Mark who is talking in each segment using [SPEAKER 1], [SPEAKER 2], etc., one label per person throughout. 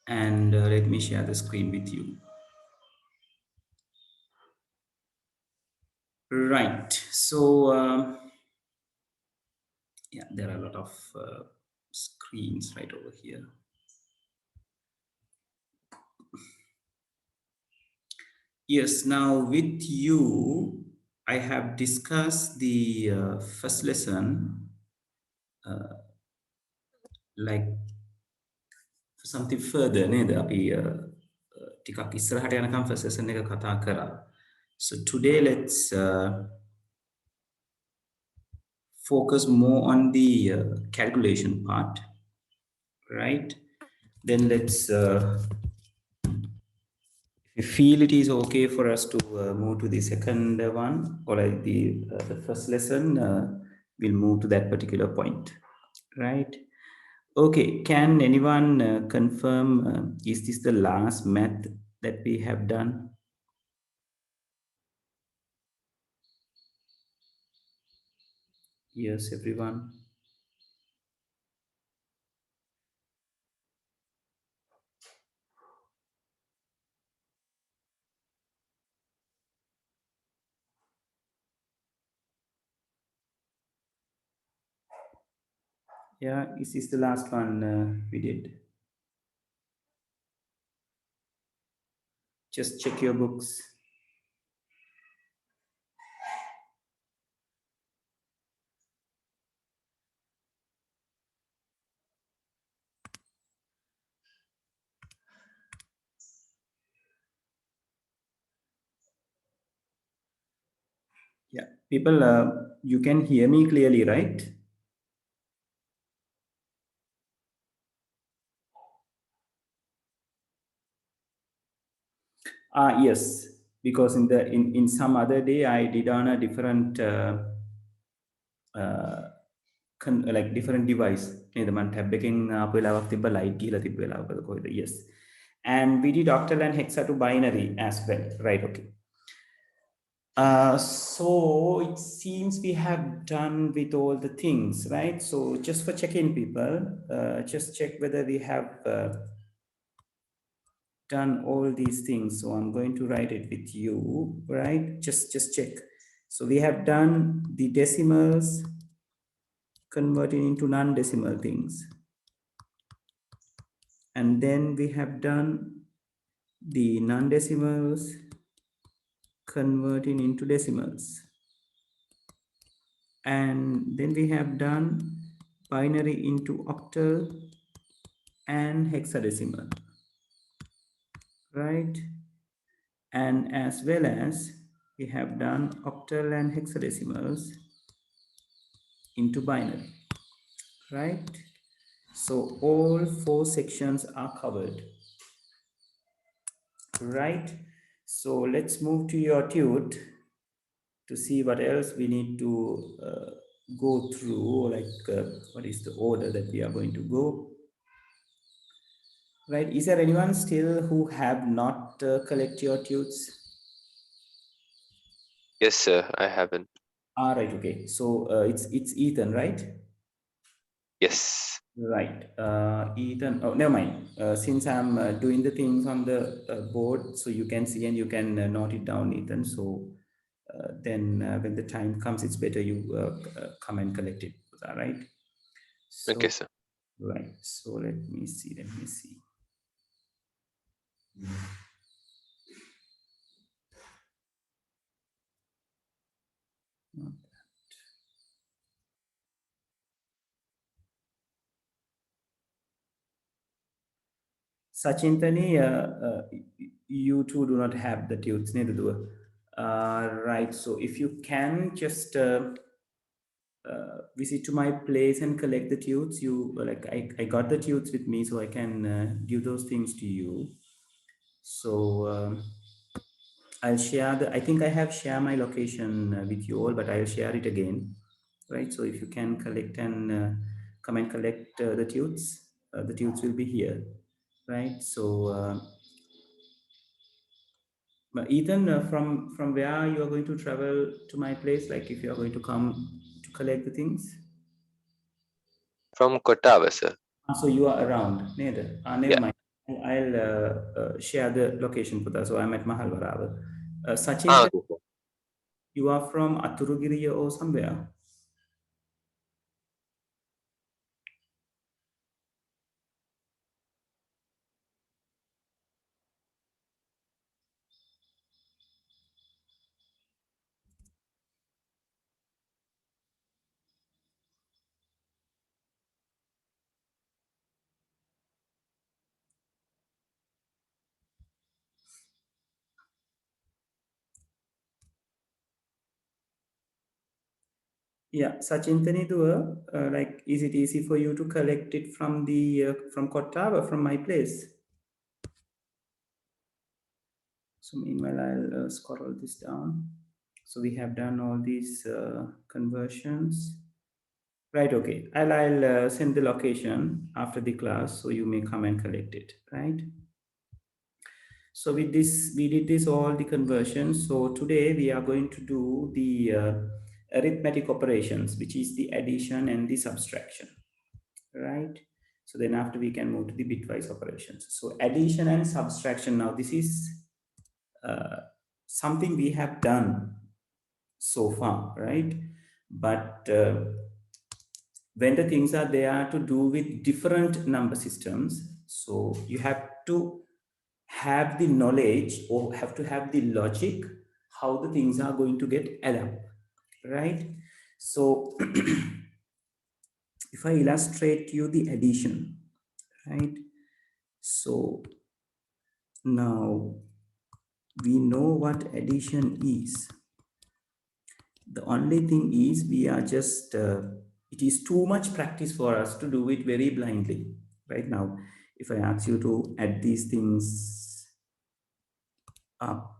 [SPEAKER 1] and let me share the screen with you. Right. So yeah, there are a lot of screens right over here. Yes, now with you, I have discussed the first lesson, like something further නේද අපි ටිකක් ඉස්සරහට යනකම් first lesson එක කතා කරා. So today let's focus more on the calculation part, right? Then let's if you feel it is okay for us to move to the second one, or like the first lesson, we'll move to that particular point, right? Okay, can anyone confirm, is this the last math that we have done? Yes, everyone. Yeah, this is the last one we did. Just check your books. Yeah, people, you can hear me clearly, right? Yes, because in some other day I did on a different like different device. නේද මම tab එකෙන් ආපු වෙලාවක් තිබ්බ light ගිහලා තිබ්බ වෙලාවකද කොහෙද? Yes. And we did octal and hexa to binary as well, right? Okay. So it seems we have done with all the things, right? So just for checking people, just check whether we have done all these things. So I'm going to write it with you, right? Just check. So we have done the decimals converting into non-decimal things. And then we have done the non-decimals converting into decimals. And then we have done binary into octal and hexadecimal, right? And as well as we have done octal and hexadecimals into binary, right? So all 4 sections are covered, right? So let's move to your tute to see what else we need to go through, like what is the order that we are going to go, right? Is there anyone still who have not collect your tutes?
[SPEAKER 2] Yes, sir, I haven't.
[SPEAKER 1] Right, okay. So it's Ethan, right?
[SPEAKER 2] Yes.
[SPEAKER 1] Right. Ethan, oh, never mind. Since I'm doing the things on the board, so you can see and you can note it down, Ethan. So then when the time comes, it's better you come and collect it. All right. So,
[SPEAKER 2] Okay, sir.
[SPEAKER 1] right. So let me see. Sachintani, you two do not have the tutes, neither do. Right. So if you can just visit to my place and collect the tutes, you like I got the tutes with me, so I can give those things to you. So I'll share I think I have shared my location with you all, but I'll share it again, right? So if you can collect and come and collect the tutes will be here, right? So Ethan, from where you are going to travel to my place, like if you are going to come to collect the things?
[SPEAKER 2] From Kotawa, sir.
[SPEAKER 1] So you are around, never
[SPEAKER 2] Yeah.
[SPEAKER 1] mind. I'll share the location for that. So I'm at Mahalvarava. Sachin,
[SPEAKER 2] Okay, sir.
[SPEAKER 1] you are from Aturugiriya or somewhere? Yeah, Sachintani Dua, like, is it easy for you to collect it from the from Kottava, from my place? So meanwhile, I'll scroll this down. So we have done all these conversions. Right, okay. I'll send the location after the class so you may come and collect it, right? So with this, we did this all the conversions. So today we are going to do the arithmetic operations, which is the addition and the subtraction, right? So then after we can move to the bitwise operations. So addition and subtraction. Now this is uh, something we have done so far, right? But when the things are there to do with different number systems, so you have to have the knowledge or have to have the logic how the things are going to get added up, right? So if I illustrate you the addition, right? So now we know what addition is. The only thing is we are just, it is too much practice for us to do it very blindly. Right now, if I ask you to add these things up,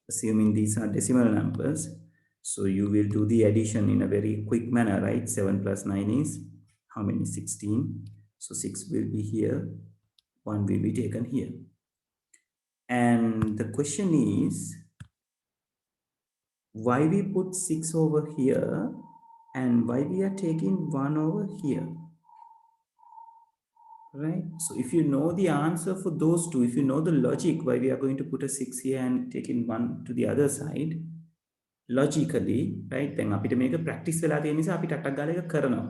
[SPEAKER 1] assuming these are decimal numbers, so you will do the addition in a very quick manner, right? 7 plus 9 is how many? 16. So 6 will be here, 1 will be taken here. And the question is, why we put 6 over here and why we are taking 1 over here, right? So if you know the answer for those two, if you know the logic why we are going to put a 6 here and taking 1 to the other side, logically, right? Then අපිට මේක practice වෙලා තියෙන නිසා අපි ටක් ගාලා එක කරනවා,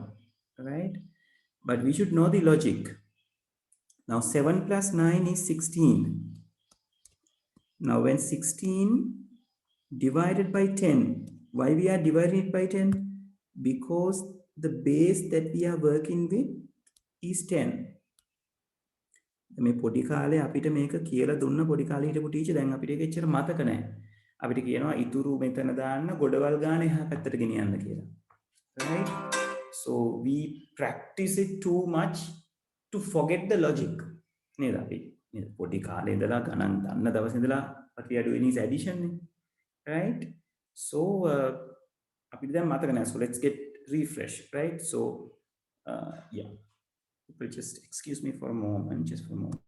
[SPEAKER 1] right? But we should know the logic. Now 7 plus 9 is 16. Now when 16 divided by 10, why we are dividing it by 10? Because the base that we are working with is 10. මේ පොඩි කාලේ අපිට මේක කියලා දුන්න පොඩි කාලේ හිටපු ටීචර් දැන් අපිට ඒක එච්චර මතක නැහැ. අපිට කියනවා ඉතුරු මෙතන දාන්න ගොඩවල් ගාන එහා පැත්තට ගෙනියන්න කියලා. Right? So we practice it too much to forget the logic. නේද අපි පොඩි කාලේ ඉඳලා ගණන් දන්න දවසේ ඉඳලා what we are doing is addition. Right? So අපිට දැන් මතක නැහැ. So let's get refresh, right? So yeah. People just excuse me for a moment, just for a moment.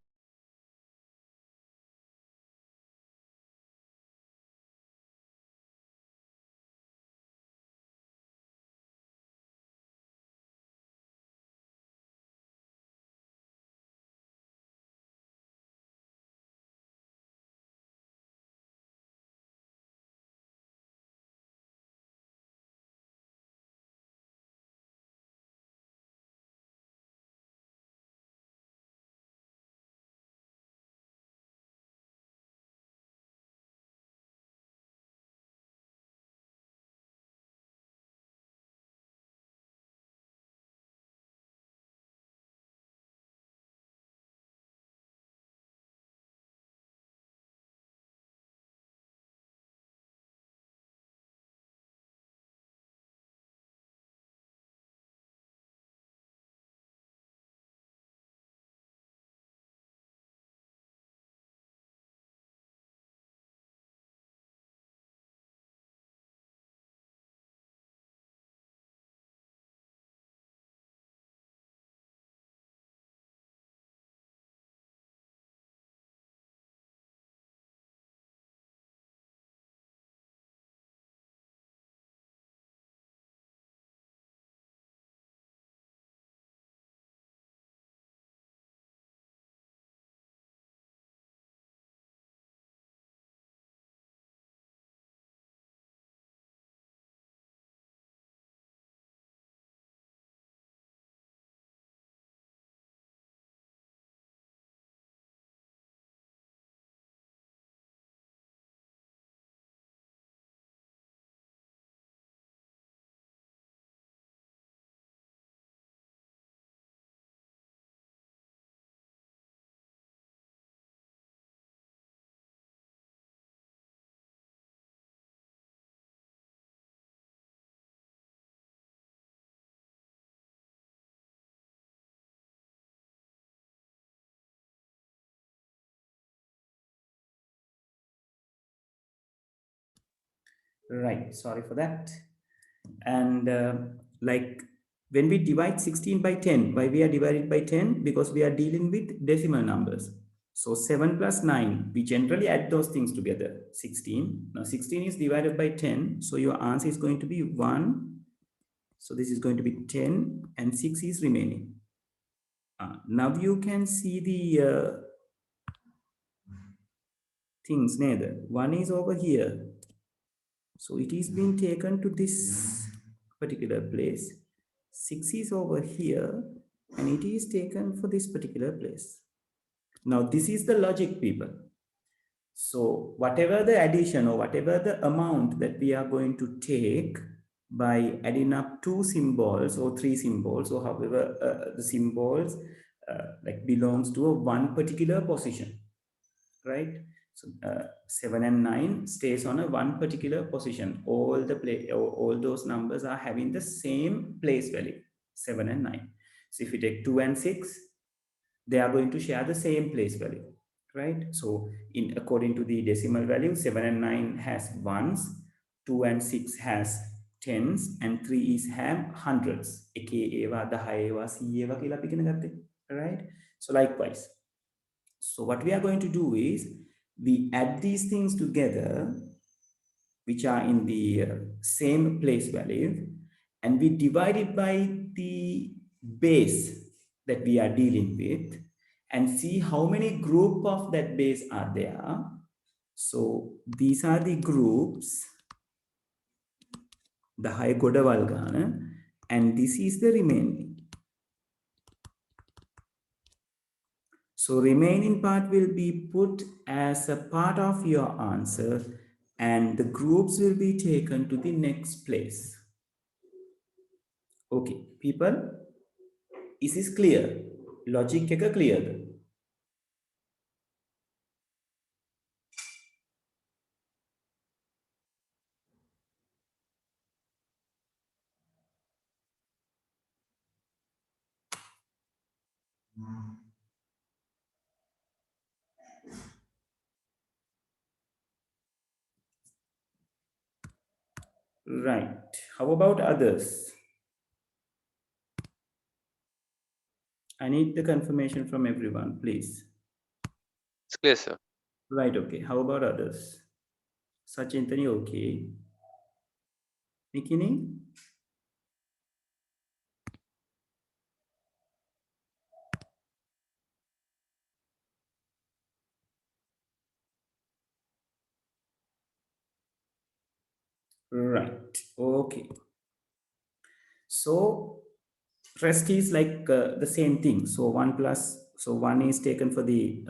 [SPEAKER 1] Right, sorry for that. And like when we divide 16 by 10, why we are divided by 10? Because we are dealing with decimal numbers. So 7 plus 9, we generally add those things together. 16. Now 16 is divided by 10. So your answer is going to be 1. So this is going to be 10 and 6 is remaining. Now you can see the things neither. 1 is over here. So it is being taken to this particular place. 6 is over here and it is taken for this particular place. Now this is the logic, people. So whatever the addition or whatever the amount that we are going to take by adding up two symbols or three symbols or however the symbols like belongs to a one particular position, right? So 7 and 9 stays on a one particular position. All those numbers are having the same place value, 7 and 9. So if you take 2 and 6, they are going to share the same place value, right? So in according to the decimal value, 7 and 9 has ones, 2 and 6 has tens, and 3 is have hundreds. එකේ ඒවා 10 ඒවා 100 ඒවා කියලා අපි ඉගෙන ගත්තේ, right? So likewise, so what we are going to do is we add these things together which are in the same place value, and we divide it by the base that we are dealing with and see how many group of that base are there. So these are the groups, the high Godavalgana, and this is the remaining. So remaining part will be put as a part of your answer and the groups will be taken to the next place. Okay, people, is this clear? Logic එක clear? Right. How about others? I need the confirmation from everyone, please.
[SPEAKER 2] It's clear, sir.
[SPEAKER 1] Right, okay. How about others? Sachintani, okay. Nikini? Right, okay. So rest is like the same thing. So 1 plus, so 1 is taken for the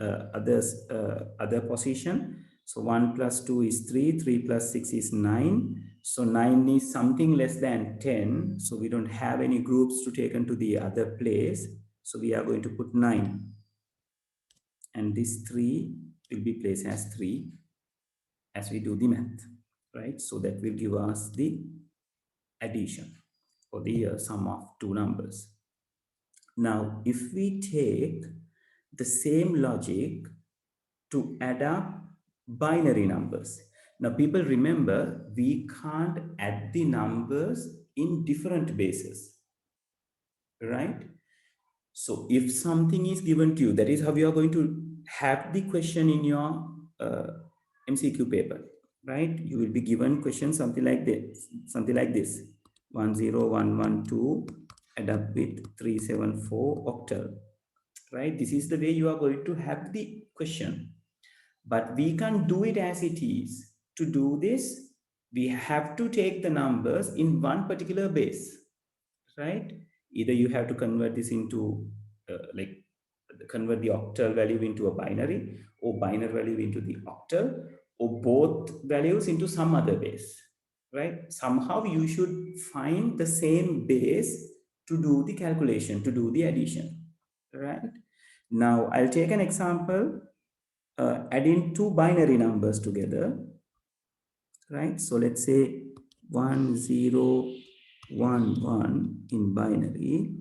[SPEAKER 1] other position. So 1 plus 2 is 3, 3 plus 6 is 9. So 9 is something less than 10. So we don't have any groups to take into the other place. So we are going to put 9. And this 3 will be placed as 3 as we do the math, right? So that will give us the addition or the sum of two numbers. Now, if we take the same logic to add up binary numbers. Now, people remember, we can't add the numbers in different bases, right? So if something is given to you, that is how you are going to have the question in your MCQ paper, right? You will be given question something like this, 10112 add up with 374 octal, right? This is the way you are going to have the question, but we can't do it as it is. To do this, we have to take the numbers in one particular base, right? Either you have to convert this into like convert the octal value into a binary or binary value into the octal or both values into some other base, right? Somehow you should find the same base to do the calculation, to do the addition, right? Now I'll take an example, adding two binary numbers together, right? So let's say 1011 in binary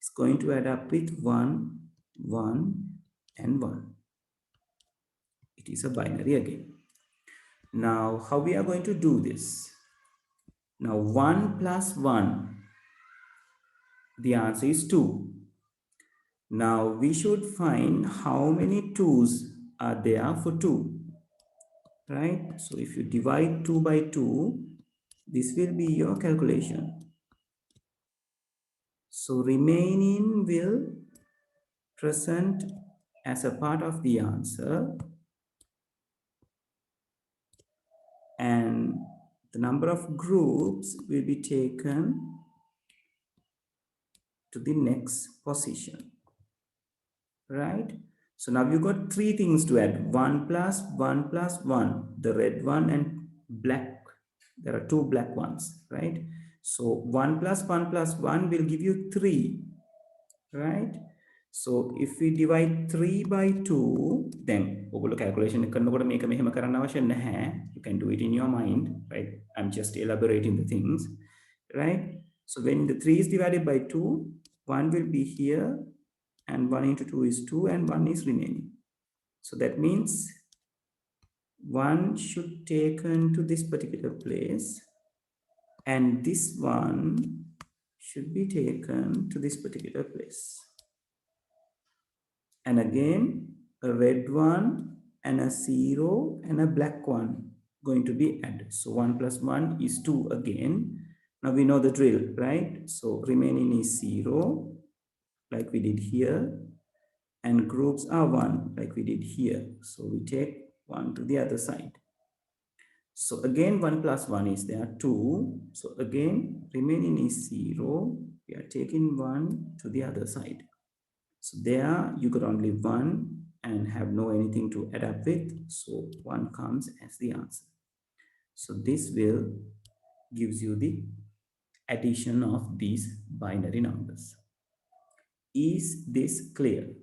[SPEAKER 1] is going to add up with 1, 1, and 1. It is a binary again. Now, how we are going to do this? Now 1 plus 1, the answer is 2. Now we should find how many 2's are there for 2, right? So if you divide 2 by 2, this will be your calculation. So remaining will present as a part of the answer, and the number of groups will be taken to the next position, right? So now you've got three things to add: 1 plus 1 plus 1, the red one, and black. There are two black ones, right? So 1 plus 1 plus 1 will give you 3, right? So if we divide 3 by 2, then calculation you can do it in your mind, right? I'm just elaborating the things, right? So when the 3 is divided by 2, 1 will be here, and 1 into 2 is 2, and 1 is remaining. So that means 1 should taken to this particular place, and this one should be taken to this particular place. And again, a red one and a 0 and a black one going to be added. So 1 plus 1 is 2 again. Now we know the drill, right? So remaining is 0, like we did here, and groups are 1, like we did here. So we take 1 to the other side. So again, 1 plus 1 is there, 2. So again, remaining is 0. We are taking 1 to the other side. So there you got only 1 and have no anything to add up with. So 1 comes as the answer. So this will gives you the addition of these binary numbers. Is this clear?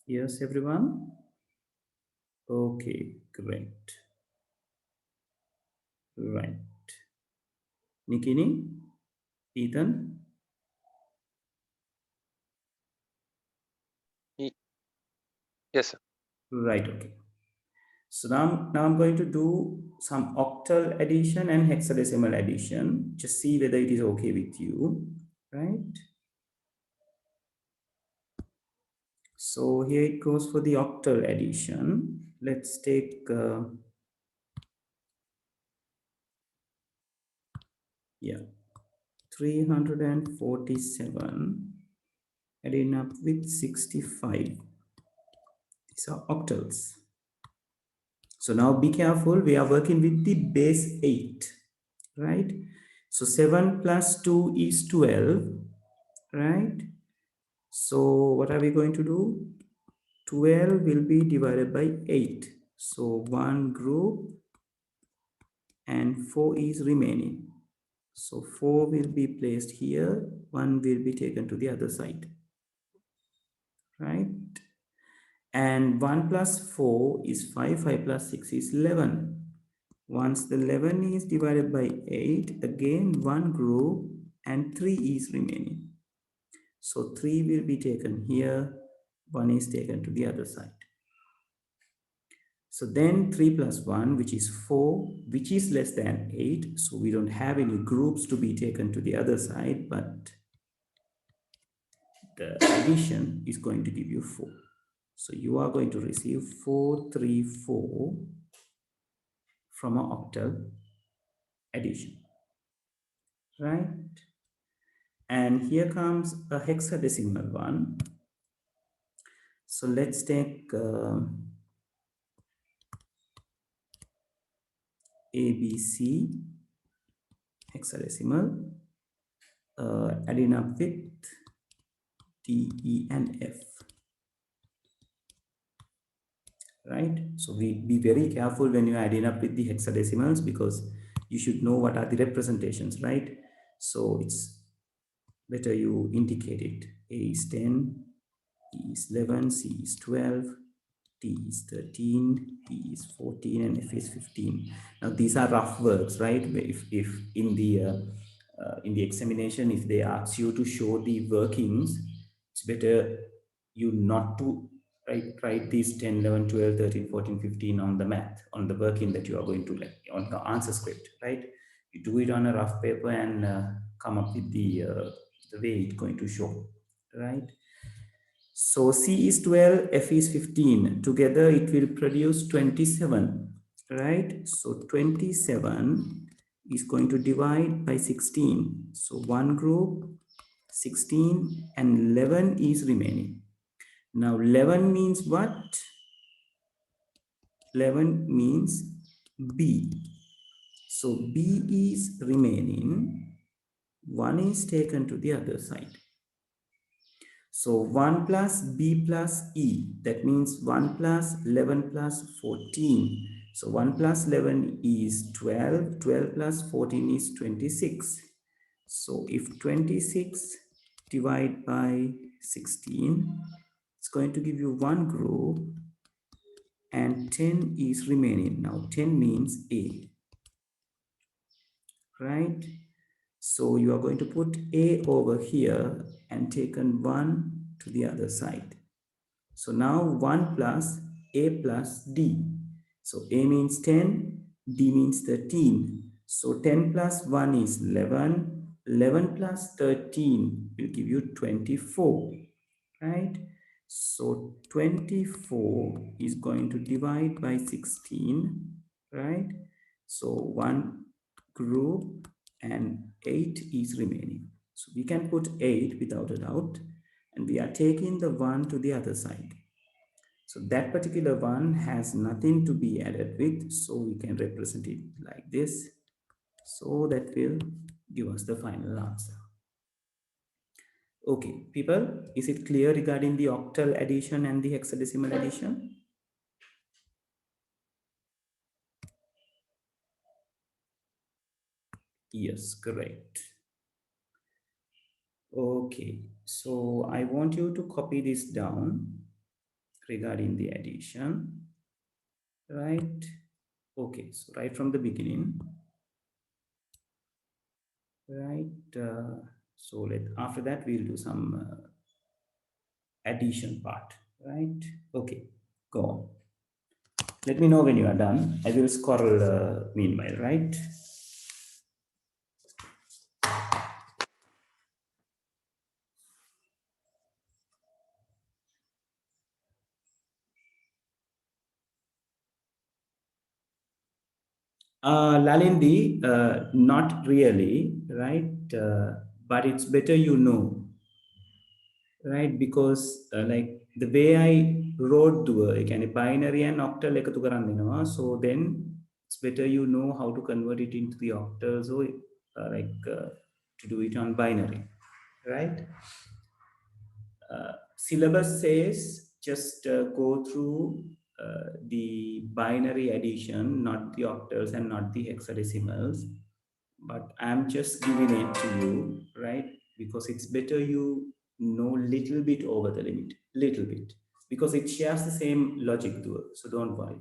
[SPEAKER 1] Yes, everyone? Okay, great. Right. Nikini? Ethan?
[SPEAKER 2] Ye- Yes, sir.
[SPEAKER 1] Right, okay. So now I'm going to do some octal addition and hexadecimal addition. Just see whether it is okay with you, right? So here it goes for the octal addition. Let's take, yeah, 347 adding up with 65. These are octals. So now be careful, we are working with the base 8, right? So 7 plus 2 is 12, right? So what are we going to do? 12 will be divided by 8. So one group and 4 is remaining. So 4 will be placed here, 1 will be taken to the other side, right? And 1 plus 4 is 5, 5 plus 6 is 11. Once the 11 is divided by 8, again 1 group and 3 is remaining. So 3 will be taken here, 1 is taken to the other side. So then 3 plus 1, which is 4, which is less than 8. So we don't have any groups to be taken to the other side, but the addition is going to give you 4. So you are going to receive 434 from an octal addition, right? And here comes a hexadecimal one. So let's take ABC hexadecimal, adding up with D, E, and F, right? So be very careful when you're adding up with the hexadecimals, because you should know what are the representations, right? So it's better you indicate it. A is 10, E is 11, C is 12, T is 13, P is 14, and F is 15. Now these are rough works, right? If in the examination, if they ask you to show the workings, It's better you not to write these 10, 11, 12, 13, 14, 15 on the math, on the working that you are going to like on the answer script, right? You do it on a rough paper and come up with the way it's going to show, right? So C is 12, F is 15. Together it will produce 27, right? So 27 is going to divide by 16. So one group, 16 and 11 is remaining. Now 11 means what? 11 means B. So B is remaining. 1 is taken to the other side. So 1 plus B plus E, that means 1 plus 11 plus 14. So 1 plus 11 is 12, 12 plus 14 is 26. So if 26 divided by 16, it's going to give you one group and 10 is remaining. Now 10 means A, right? So you are going to put A over here and taken 1 to the other side. So now 1 plus A plus D. So A means 10, D means 13. So 10 plus 1 is 11. 11 plus 13 will give you 24, right? So 24 is going to divide by 16, right? So one group and 8 is remaining. So we can put 8 without a doubt, and we are taking the 1 to the other side. So that particular one has nothing to be added with, so we can represent it like this. So that will give us the final answer. Okay, people, is it clear regarding the octal addition and the hexadecimal addition? Yes, correct. Okay, so I want you to copy this down regarding the addition, right? Okay, so right from the beginning, right? So after that we'll do some addition part, right? Okay, go on. Let me know when you are done. I will scroll meanwhile, right? Lalindi, not really, right? But it's better you know, right? Because like the way I wrote the like binary and octal එකතු කරන්න දෙනවා. So then it's better you know how to convert it into the octal. So to do it on binary, right? Syllabus says just go through the binary addition, not the octals and not the hexadecimals. But I'm just giving it to you, right? Because it's better you know little bit over the limit, little bit, because it shares the same logic to it. So don't worry.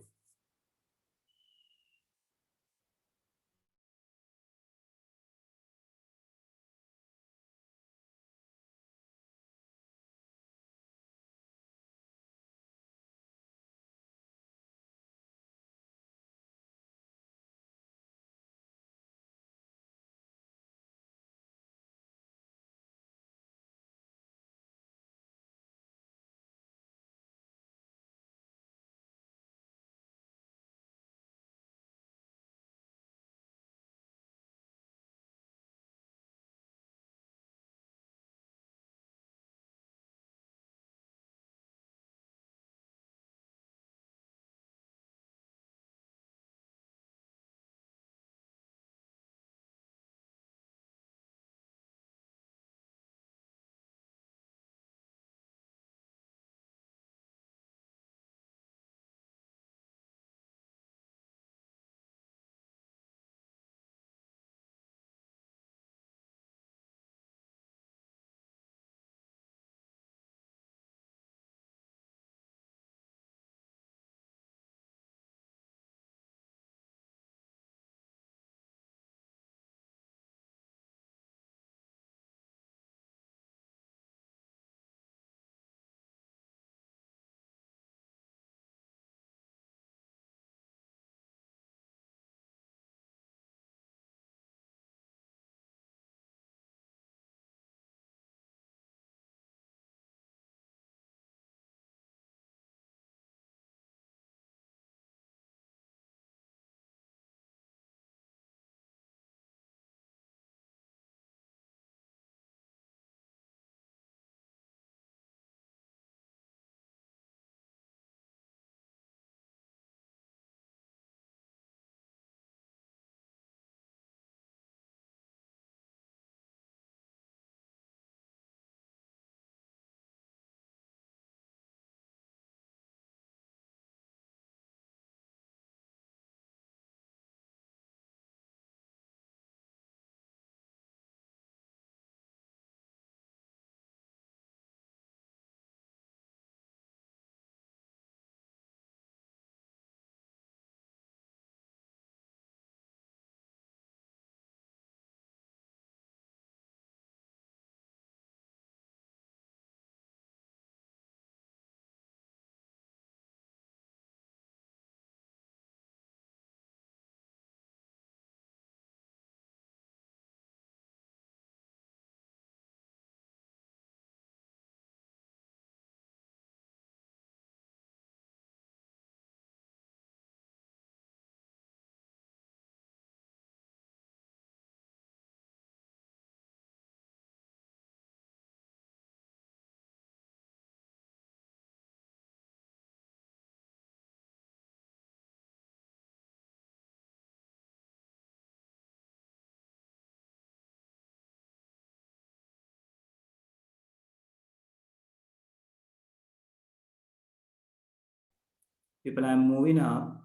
[SPEAKER 1] People, I'm moving up.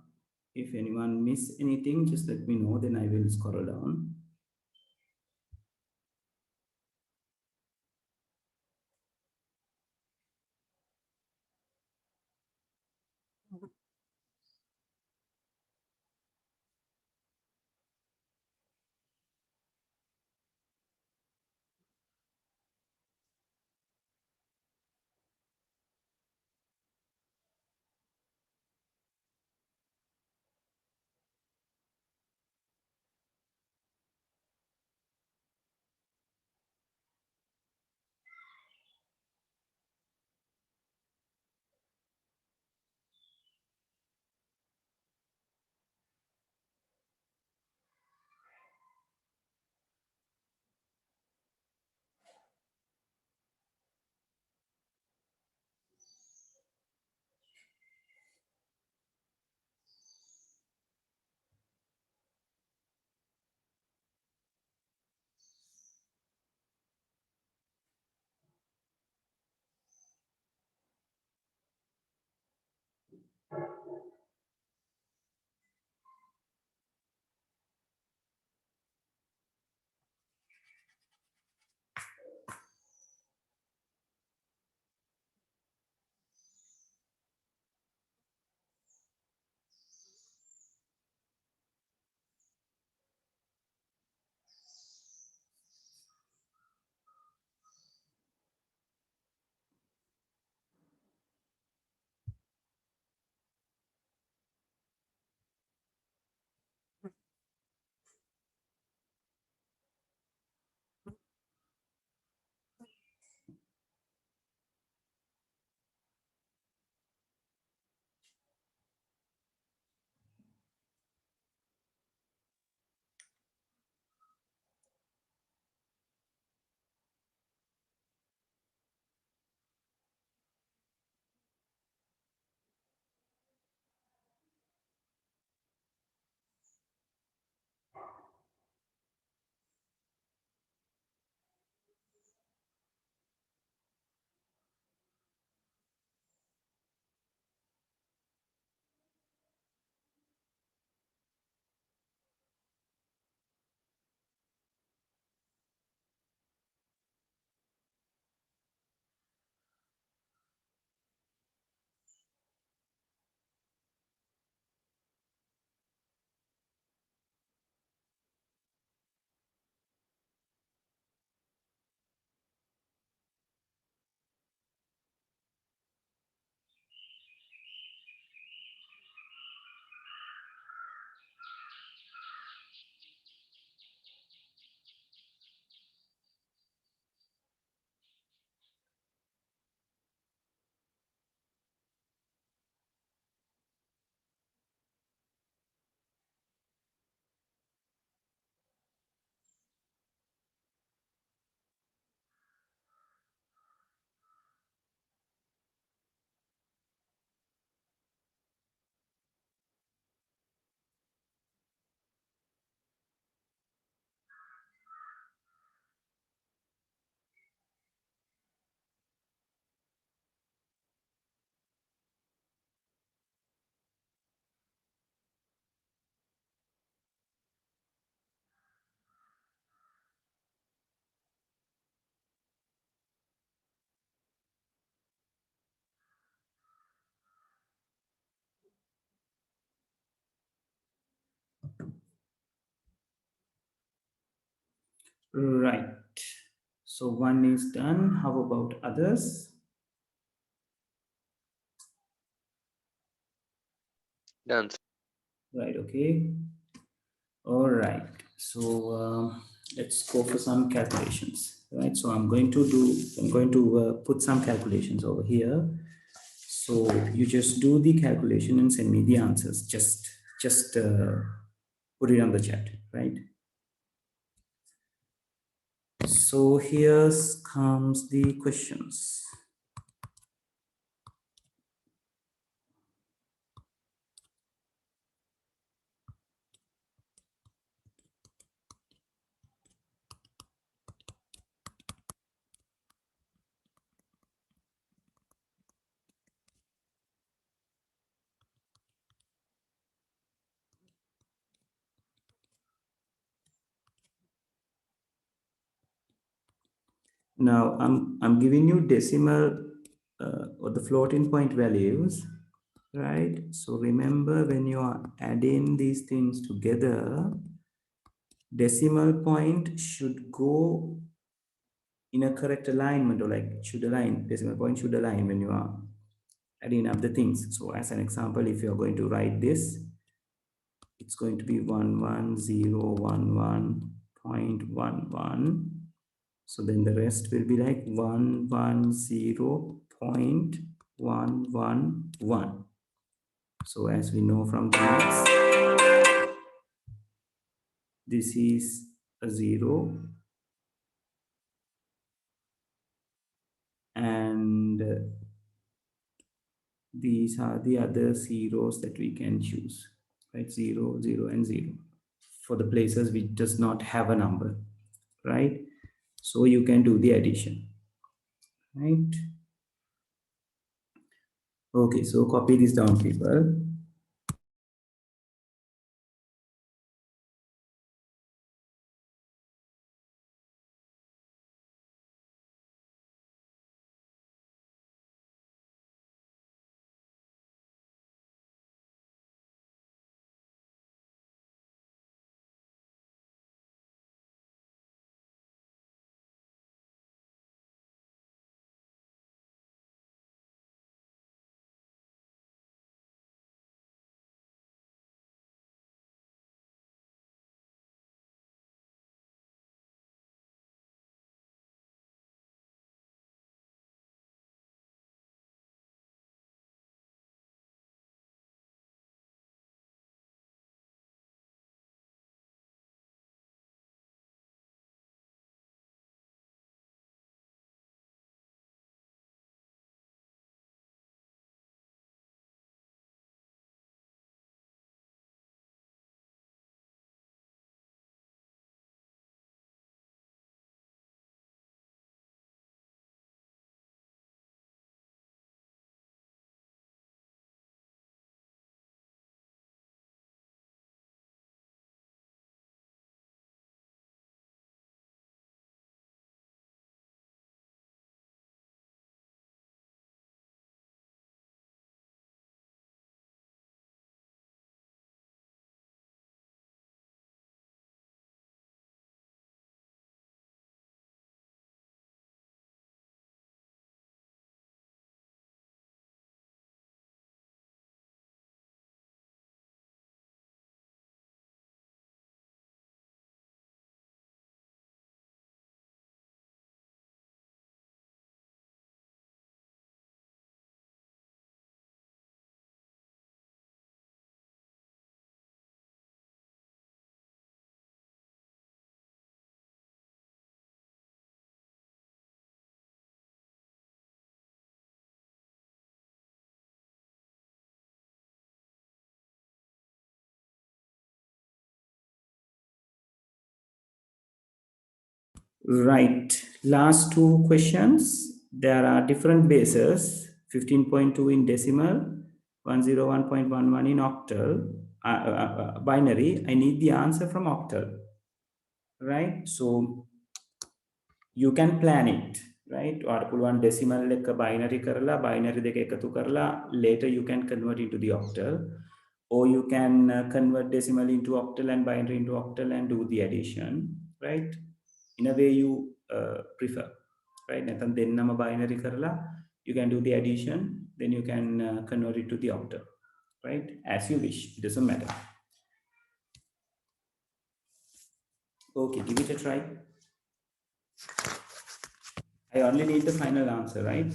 [SPEAKER 1] If anyone miss anything, just let me know, then I will scroll down. Right. So one is done. How about others?
[SPEAKER 2] Done.
[SPEAKER 1] Right. Okay. All right. So let's go for some calculations. Right. So I'm going to put some calculations over here. So you just do the calculation and send me the answers. Just put it on the chat. Right. So here comes the questions. Now I'm giving you decimal or the floating point values, right? So remember, when you are adding these things together, decimal point should go in a correct alignment, or like should align, decimal point should align when you are adding up the things. So as an example, if you're going to write this, it's going to be 11011.11. So then the rest will be like 110.111. So as we know from the maths, this is a 0, and these are the other zeros that we can choose, right? 0, 0, and 0 for the places which does not have a number, right? So you can do the addition, right? Okay, so copy this down, people. Right. Last two questions. There are different bases: 15.2 in decimal, 101.11 in octal, binary. I need the answer from octal, right? So you can plan it, right? Or පුළුවන් decimal එක binary කරලා binary දෙක එකතු කරලා later you can convert into the octal, or you can convert decimal into octal and binary into octal and do the addition, right? In a way you prefer, right? නැත්නම් දෙන්නම binary කරලා you can do the addition, then you can convert it to the octal, right? As you wish, it doesn't matter. Okay, give it a try. I only need the final answer, right?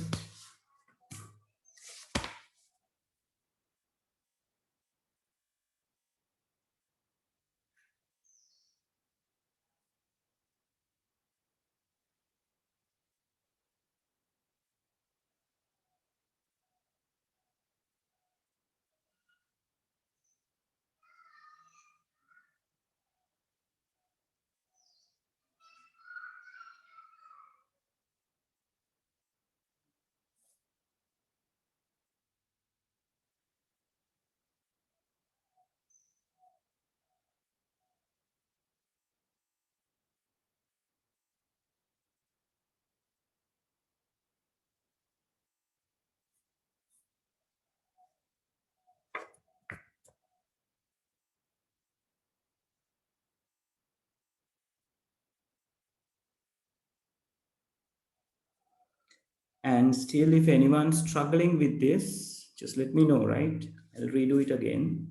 [SPEAKER 1] And still, if anyone's struggling with this, just let me know, right? I'll redo it again.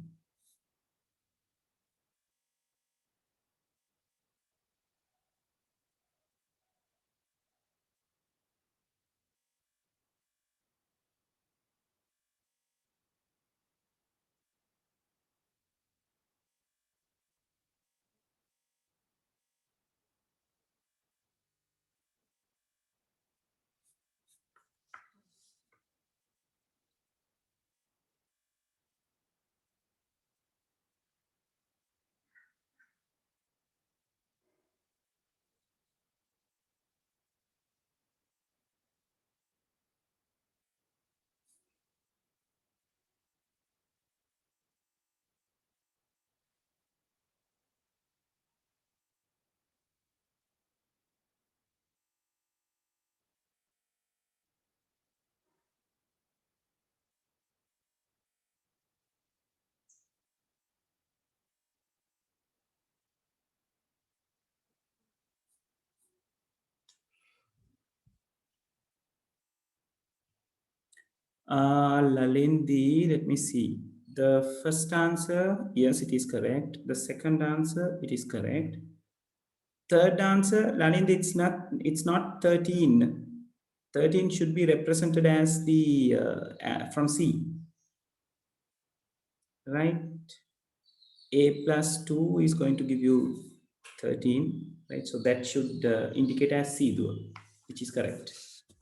[SPEAKER 1] Lalindi, let me see. The first answer, yes, it is correct. The second answer, it is correct. Third answer, Lalindi, it's not 13. 13 should be represented as the from C, right? A plus 2 is going to give you 13, right? So that should indicate as C, though, which is correct.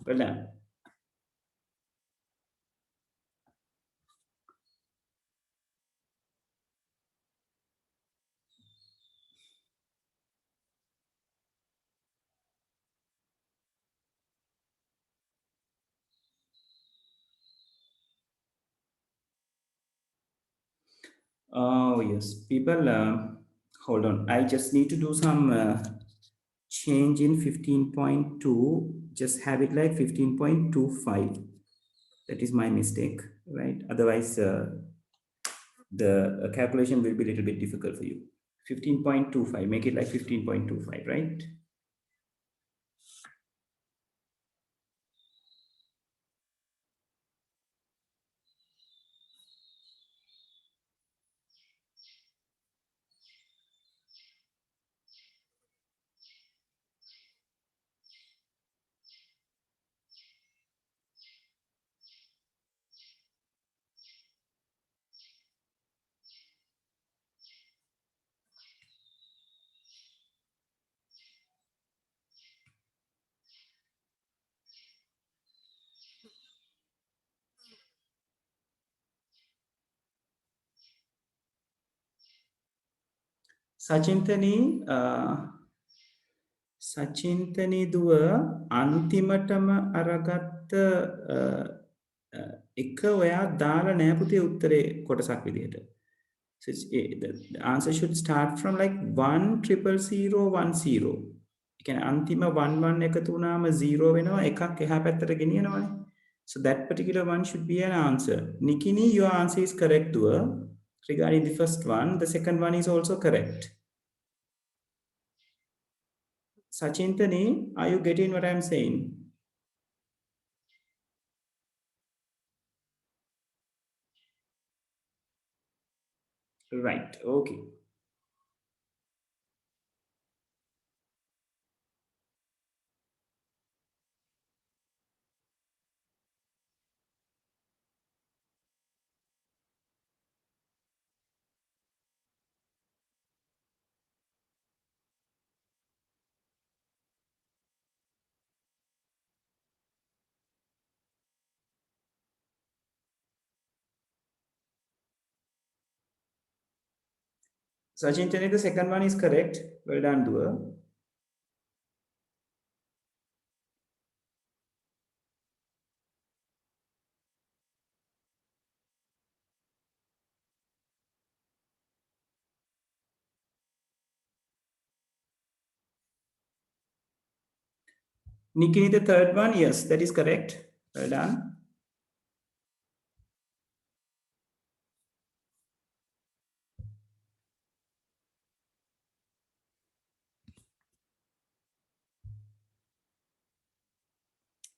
[SPEAKER 1] Well done. Oh, yes. People, hold on. I just need to do some change in 15.2. Just have it like 15.25. That is my mistake, right? Otherwise, the calculation will be a little bit difficult for you. 15.25, make it like 15.25, right? සචින්තනී සචින්තනී දුව අන්තිමටම අරගත්ත එක ඔයා දාලා නෑ පුතේ උත්තරේ කොටසක් විදිහට. So the answer should start from like 1001010. ඒ කියන්නේ අන්තිම 11 එකතු වුණාම 0 වෙනවා එකක් එහා පැත්තට ගෙනියනවනේ. So that particular one should be an answer. Nikini, your answer is correct to her regarding the first one. The second one is also correct. Sachintani, are you getting what I'm saying? Right. Okay. Sachintani, the second one is correct. Well done, Dua. Nikini, the third one, yes, that is correct. Well done.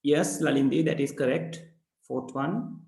[SPEAKER 1] Yes, Lalindi, that is correct. Fourth one.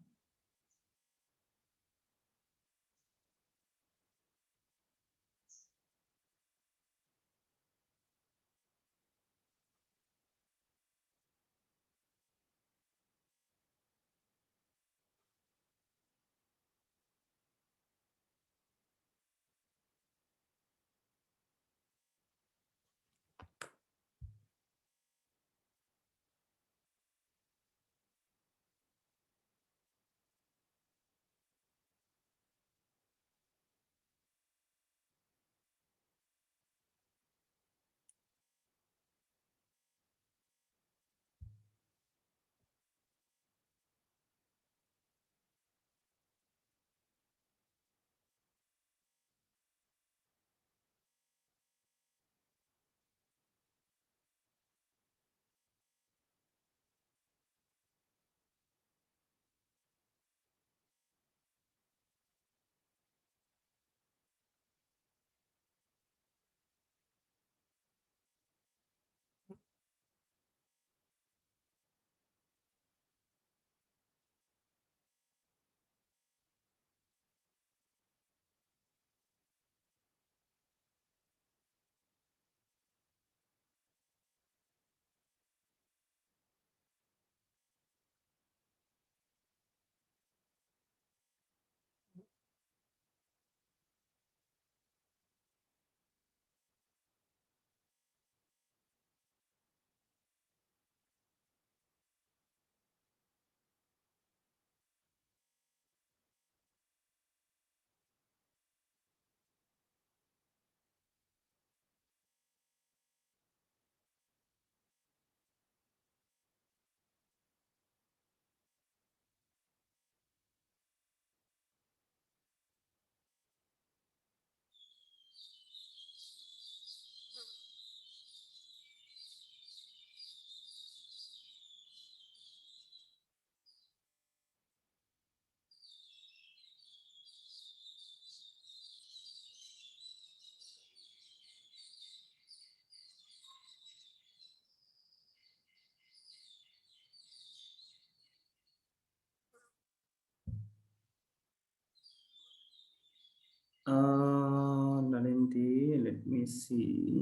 [SPEAKER 1] Lalindi, let me see.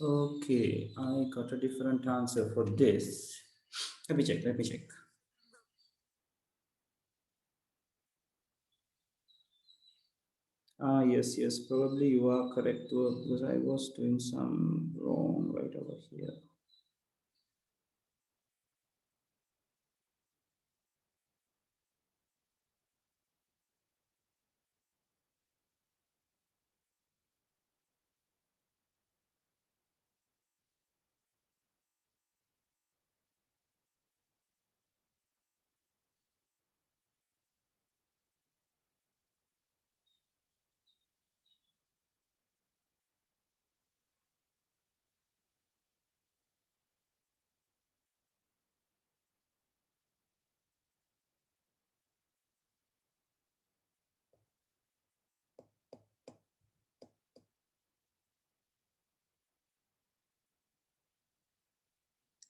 [SPEAKER 1] Okay, I got a different answer for this. Let me check. Let me check. Ah, yes, yes. Probably you are correct because I was doing some wrong right over here.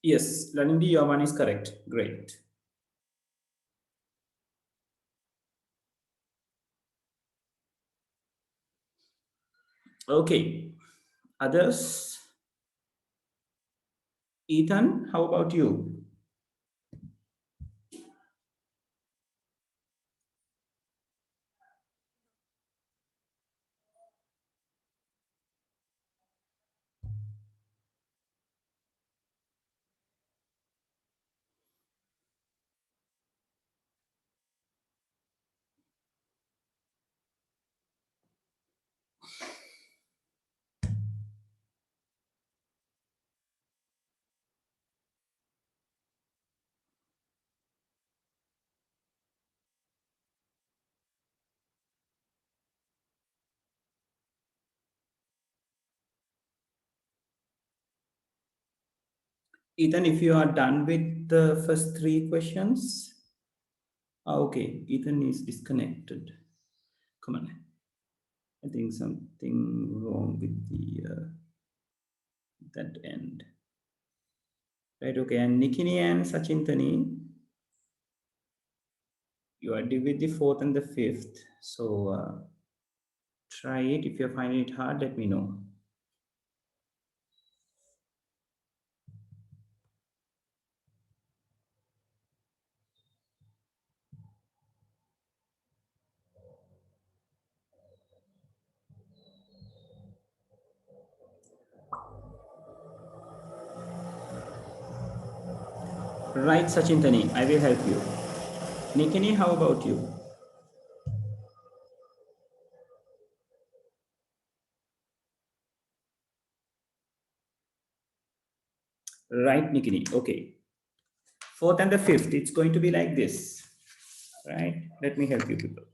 [SPEAKER 1] Yes, Lalindi, your one is correct. Great. Okay. Others? Ethan, how about you? Ethan, if you are done with the first three questions, okay, Ethan is disconnected. Come on, I think something wrong with the that end. Right, okay. And Nikini and Sachintani, you are with the fourth and the fifth. So try it. If you're finding it hard, let me know. Right, Sachintani, I will help you. Nikini, how about you? Right, Nikini. Okay. Fourth and the fifth, it's going to be like this. Right? Let me help you people.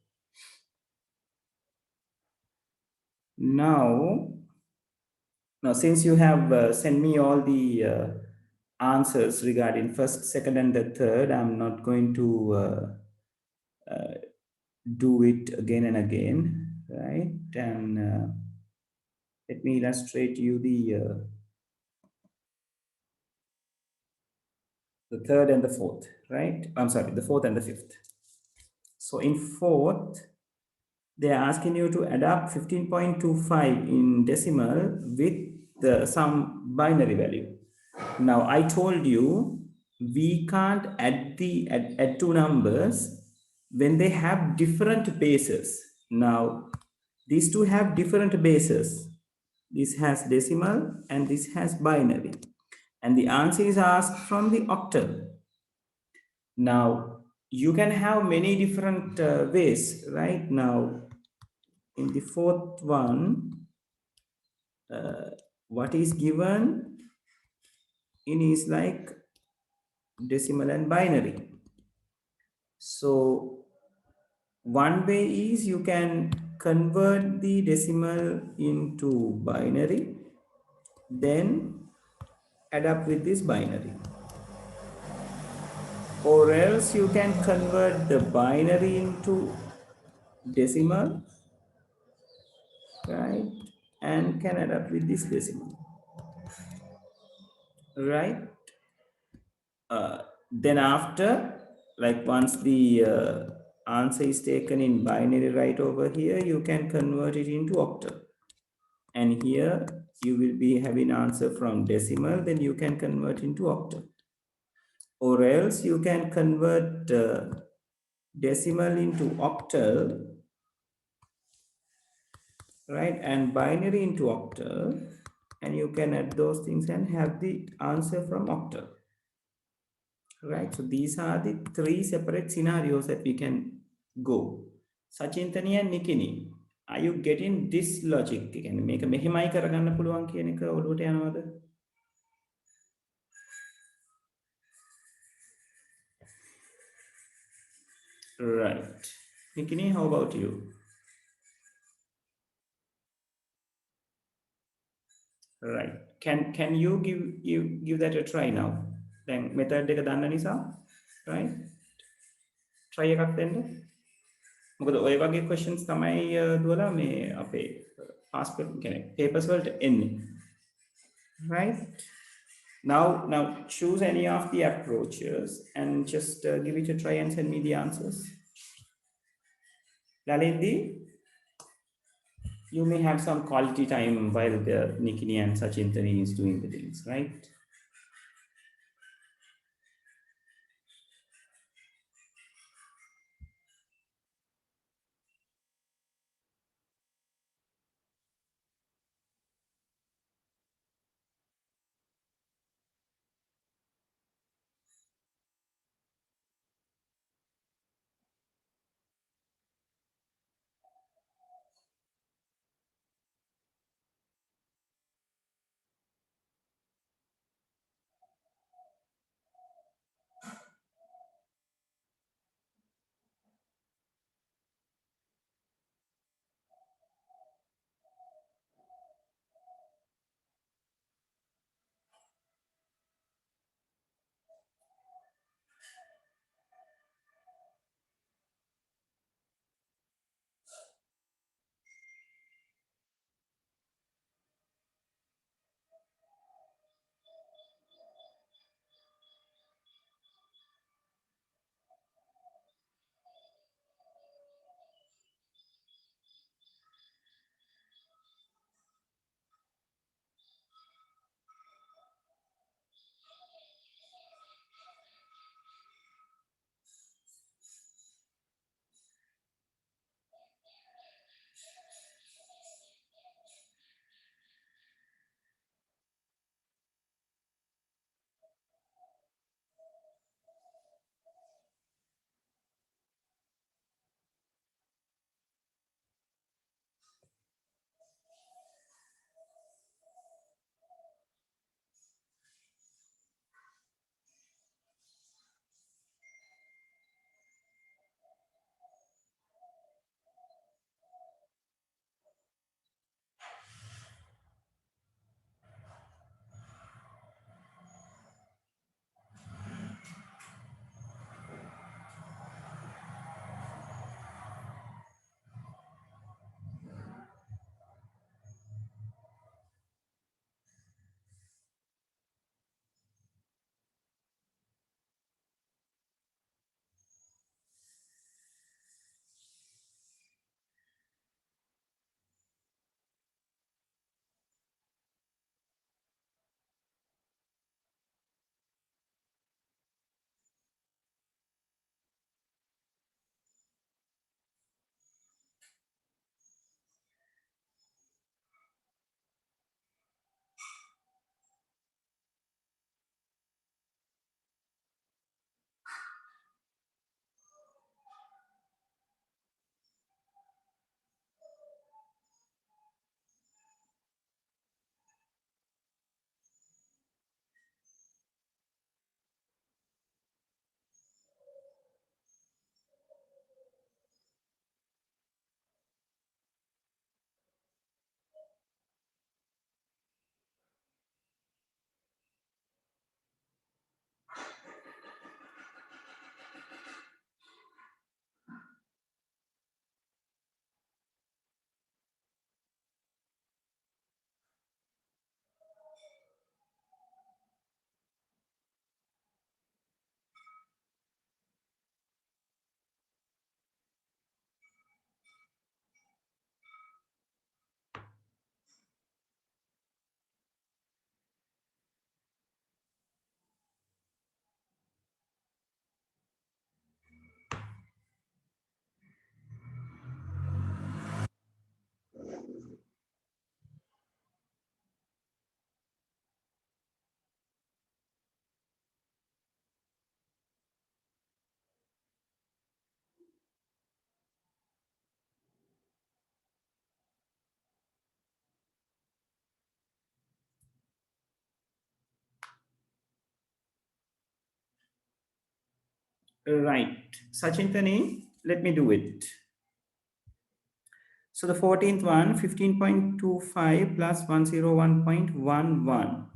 [SPEAKER 1] Now, now since you have sent me all the answers regarding first, second, and the third, I'm not going to do it again and again, right? And let me illustrate you the third and the fourth, right? I'm sorry, the fourth and the fifth. So in fourth, they are asking you to adapt 15.25 in decimal with some binary value. Now I told you we can't add two numbers when they have different bases. Now these two have different bases. This has decimal and this has binary. And the answer is asked from the octal. Now you can have many different ways, right? Now in the fourth one, what is given in is like decimal and binary. So one way is you can convert the decimal into binary, then add up with this binary. Or else you can convert the binary into decimal, right? And can add up with this decimal, right? Then after, like once the answer is taken in binary right over here, you can convert it into octal. And here you will be having answer from decimal, then you can convert into octal. Or else you can convert decimal into octal, right? And binary into octal. And you can add those things and have the answer from octal. Right, so these are the three separate scenarios that we can go. Sachintani and Nikini, are you getting this logic? Can make a මෙහෙමයි කරගන්න පුළුවන් කියන එක ඔළුවට යනවද? Right. Nikini, how about you? Right. Can you give that a try now? Then method එක දන්න නිසා, right? Try එකක් දෙන්න. මොකද ඔය වගේ questions තමයි දුවලා මේ අපේ past papers වලට එන්නේ. Right? Now choose any of the approaches and just give it a try and send me the answers. Lalindi, you may have some quality time while the Nikini and Sachintani is doing the things, right? Right. Sachintani, let me do it. So the 14th one, 15.25 plus 101.11.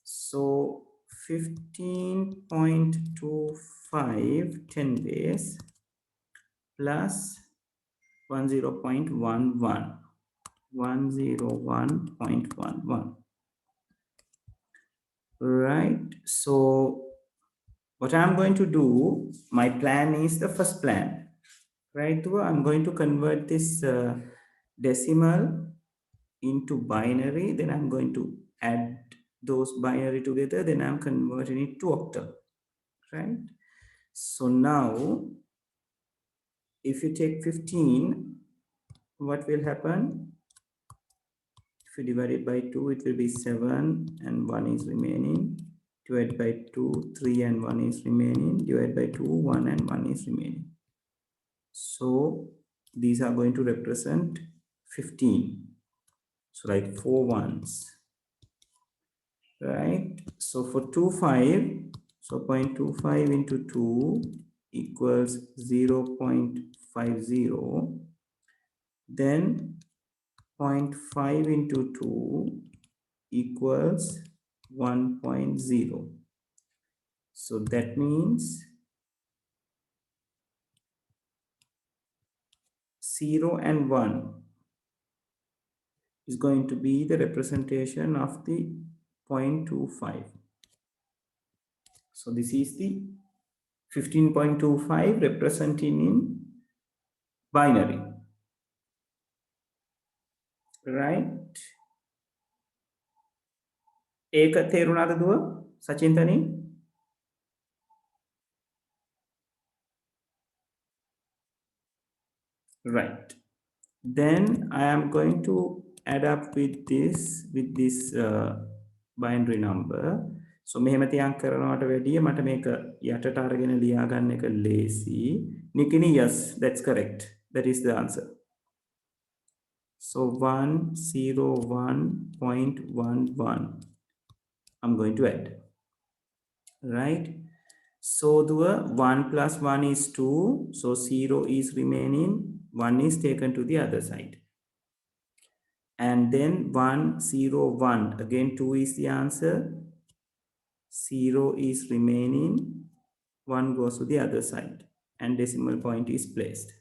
[SPEAKER 1] So 15.25 10 base plus 10.11. 101.11. Right. So what I'm going to do, my plan is the first plan. Right. So I'm going to convert this decimal into binary. Then I'm going to add those binary together. Then I'm converting it to octal. Right. So now, if you take 15, what will happen? If you divide it by 2, it will be 7 and 1 is remaining. Divide by 2, 3 and 1 is remaining. Divide by 2, 1 and 1 is remaining. So these are going to represent 15. So like 4 ones, right? So for 2, 5, so 0.25 into 2 equals 0.50. Then 0.5 into 2 equals 1.0. So that means 0 and 1 is going to be the representation of the 0.25. So this is the 15.25 representing in binary, right? ඒක තේරුණාද දුව සචින්තනි? Right. Then I am going to add up with this binary number. So මෙහෙම තියන් කරනවට වැඩිය මට මේක යටට අරගෙන ලියා ගන්න එක ලේසි. Nikini, yes, that's correct. That is the answer. So 101.11 I'm going to add. Right? So the 1 plus 1 is 2. So 0 is remaining. 1 is taken to the other side. And then 1, 0, 1. Again, 2 is the answer. 0 is remaining. 1 goes to the other side. And decimal point is placed.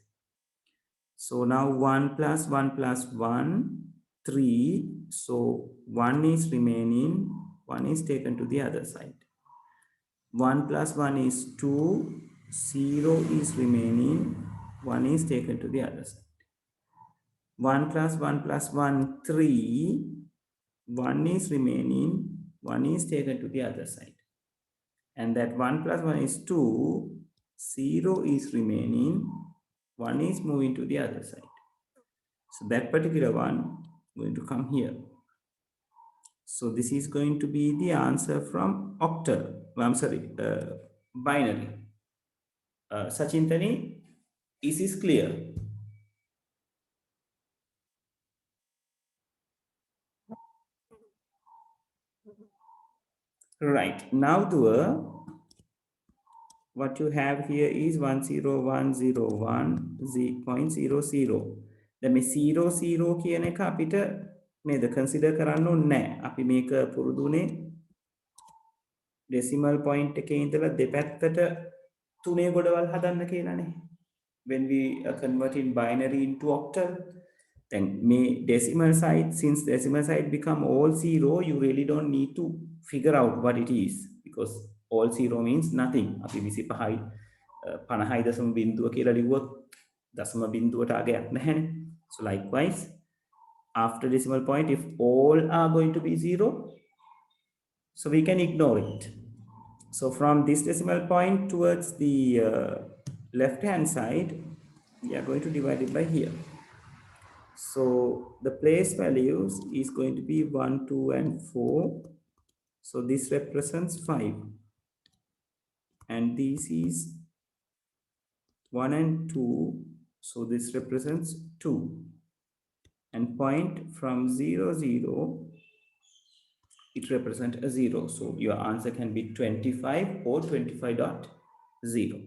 [SPEAKER 1] So now 1 plus 1 plus 1, 3. So 1 is remaining. 1 is taken to the other side. 1 plus 1 is 2. 0 is remaining. 1 is taken to the other side. 1 plus 1 plus 1, 3. 1 is remaining. 1 is taken to the other side. And that 1 plus 1 is 2. 0 is remaining. 1 is moving to the other side. So that particular one going to come here. So this is going to be the answer from octal. I'm sorry, binary. Sachintani, is this clear? Right. Now, what you have here is 10101.00. දැන් මේ 00 කියන එක අපිට නේද consider කරන්න ඕනේ නැහැ. අපි මේක පුරුදුනේ decimal point එකේ ඉඳලා දෙපැත්තට තුනේ ගොඩවල් හදන්න කියලානේ. When we are converting binary into octal, then may decimal side, since decimal side become all 0, you really don't need to figure out what it is, because all 0 means nothing. අපි 25යි 50යි දශම බිංදුව කියලා ලිව්වොත් දශම බිංදුවට අගයක් නැහැනේ. So likewise, after decimal point, if all are going to be 0, so we can ignore it. So from this decimal point towards the left hand side, we are going to divide it by here. So the place values is going to be 1, 2 and 4. So this represents 5. And this is 1 and 2. So this represents 2. And point from 0, 0, it represents a 0. So your answer can be 25 or 25 dot 0.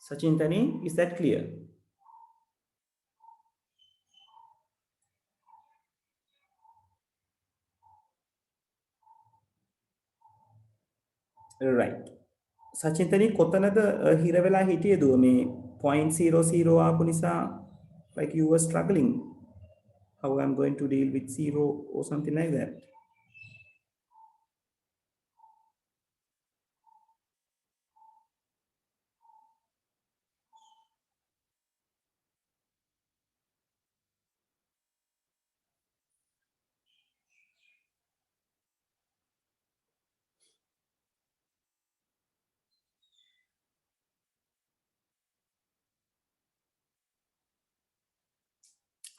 [SPEAKER 1] Sachintani, is that clear? Right. සචින්තනී කොතනද හිර වෙලා හිටියද මේ 0.00 ආපු නිසා like you were struggling how I'm going to deal with zero or something like that.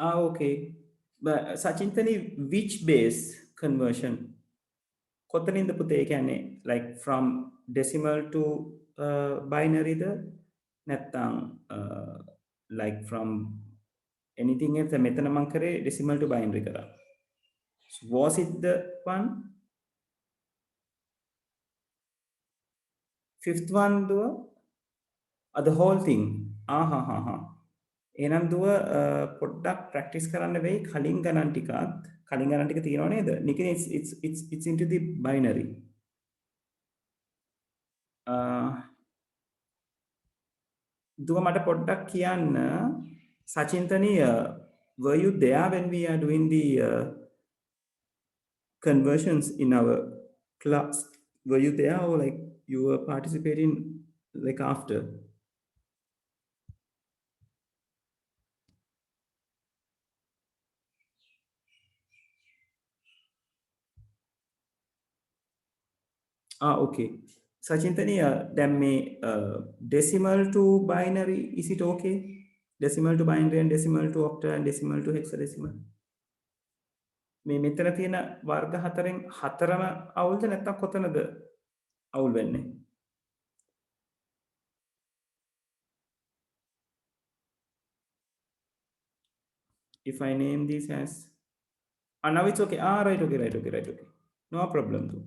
[SPEAKER 1] Okay. But Sachintani, which base conversion? කොතනින්ද පුතේ කියන්නේ like from decimal to binary ද නැත්නම් like from anything else මෙතන මං කරේ decimal to binary කරා. So was it the one? Fifth one දුව? The whole thing. ආහා හා හා. එහෙනම් දුව පොඩ්ඩක් ප්‍රැක්ටිස් කරන්න වෙයි කලින් ගණන් ටික තියෙනව නේද? නිකන් it's into the binary. දුව මට පොඩ්ඩක් කියන්න සචින්තනී were you there when we are doing the conversions in our class? Were you there or like you were participating like after? Okay. Sachintani, then me decimal to binary, is it okay? Decimal to binary and decimal to octal and decimal to hexadecimal. මේ මෙතන තියෙන වර්ග හතරෙන් හතරම අවුල්ද නැත්නම් කොතනද අවුල් වෙන්නේ? If I name this as now it's okay. Right, okay. No problem too.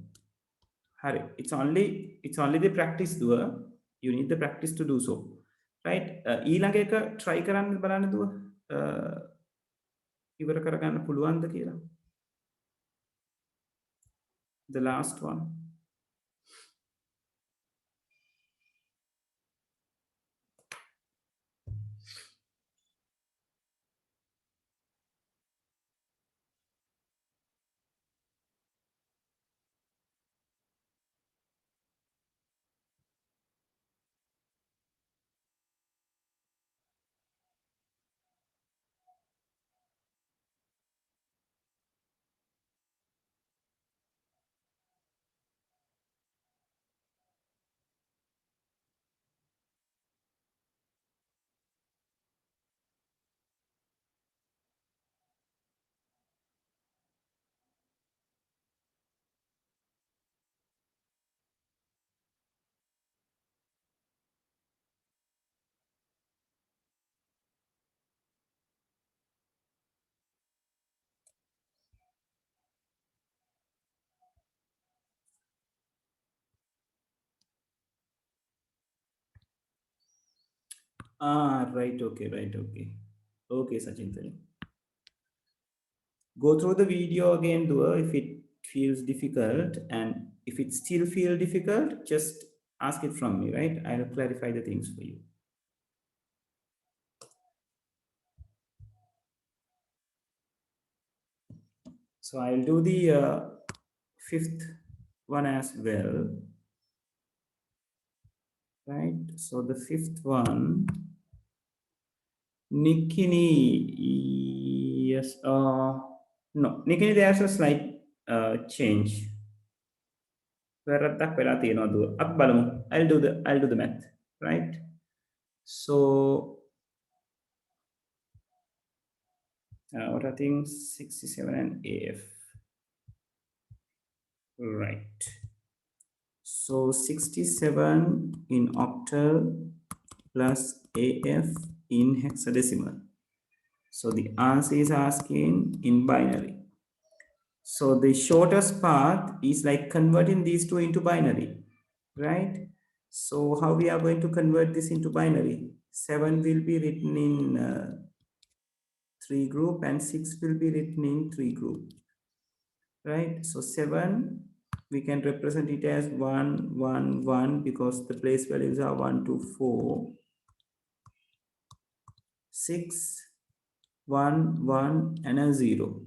[SPEAKER 1] Hari, it's only the practice දුව. You need the practice to do so. Right? ඊළඟ එක try කරන්න බලන්න දුව. ඉවර කරගන්න පුළුවන්ද කියලා. The last one. Right, okay. Okay, Sachintani. Go through the video again, Dua, if it feels difficult, and if it still feels difficult, just ask it from me, right? I'll clarify the things for you. So I'll do the fifth one as well, right? So the fifth one, Nikini, yes, no, Nikini, there's a slight change. වැරද්දක් වෙලා තියෙනවා දුව. අපි බලමු. I'll do the math, right? So what are things 67 and AF, right? So 67 in octal plus AF in hexadecimal. So the answer is asking in binary. So the shortest path is like converting these two into binary, right? So how we are going to convert this into binary? 7 will be written in 3 group and 6 will be written in 3 group, right? So 7, we can represent it as 1, 1, 1 because the place values are 1 to 4, 6, 1, 1 and a 0.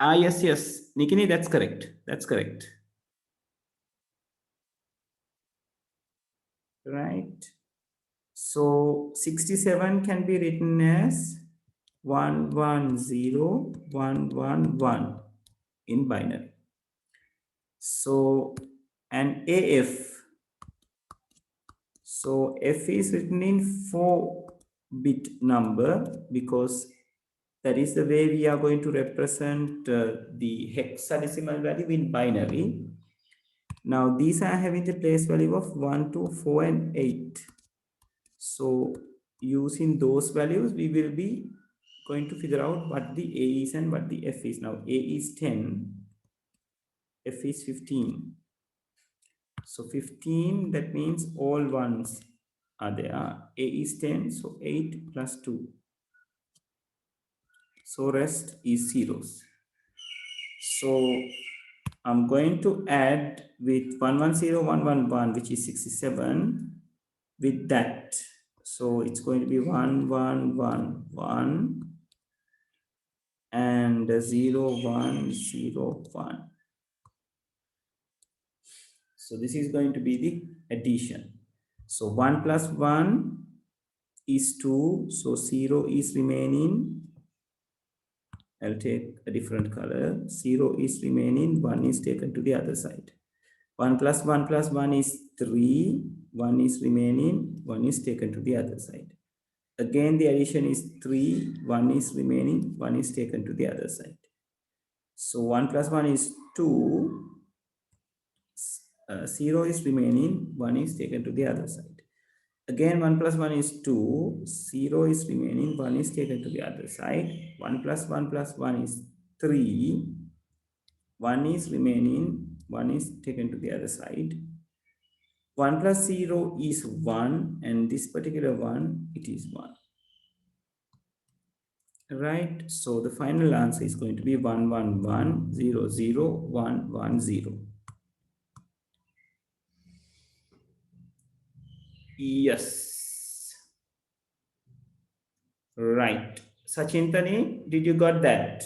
[SPEAKER 1] Ah, yes, yes. Nikini, that's correct. That's correct. Right. So 67 can be written as 110 111 in binary. So and AF. So F is written in 4-bit number because that is the way we are going to represent the hexadecimal value in binary. Now these are having the place value of 1, 2, 4 and 8. So using those values, we will be going to figure out what the A is and what the F is. Now A is 10, F is 15. So 15, that means all ones are there. A is 10, so 8 plus 2. So rest is zeros. So I'm going to add with 110111, which is 67, with that. So it's going to be 1111 and 0101. So this is going to be the addition. So 1 plus 1 is 2. So 0 is remaining. I'll take a different color. 0 is remaining. 1 is taken to the other side. 1 plus 1 plus 1 is 3. 1 is remaining. 1 is taken to the other side. Again, the addition is 3. 1 is remaining. 1 is taken to the other side. So 1 plus 1 is 2. 0 is remaining. 1 is taken to the other side. Again, 1 plus 1 is 2. 0 is remaining. 1 is taken to the other side. 1 plus 1 plus 1 is 3. 1 is remaining. 1 is taken to the other side. 1 plus 0 is 1. And this particular one, it is 1. Right? So the final answer is going to be 111000110. Yes. Right. Sachintani, did you got that?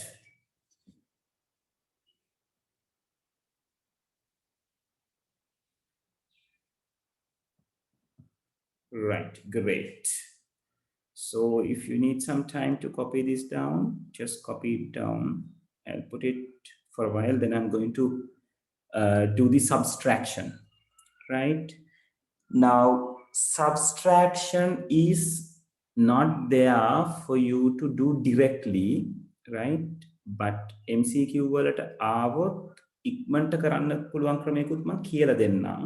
[SPEAKER 1] Right. Great. So if you need some time to copy this down, just copy it down. I'll put it for a while. Then I'm going to do the subtraction. Right. Now, subtraction is not there for you to do directly, right? But MCQ වලට ආවොත් ඉක්මනට කරන්න පුළුවන් ක්‍රමයකුත් මම කියලා දෙන්නම්,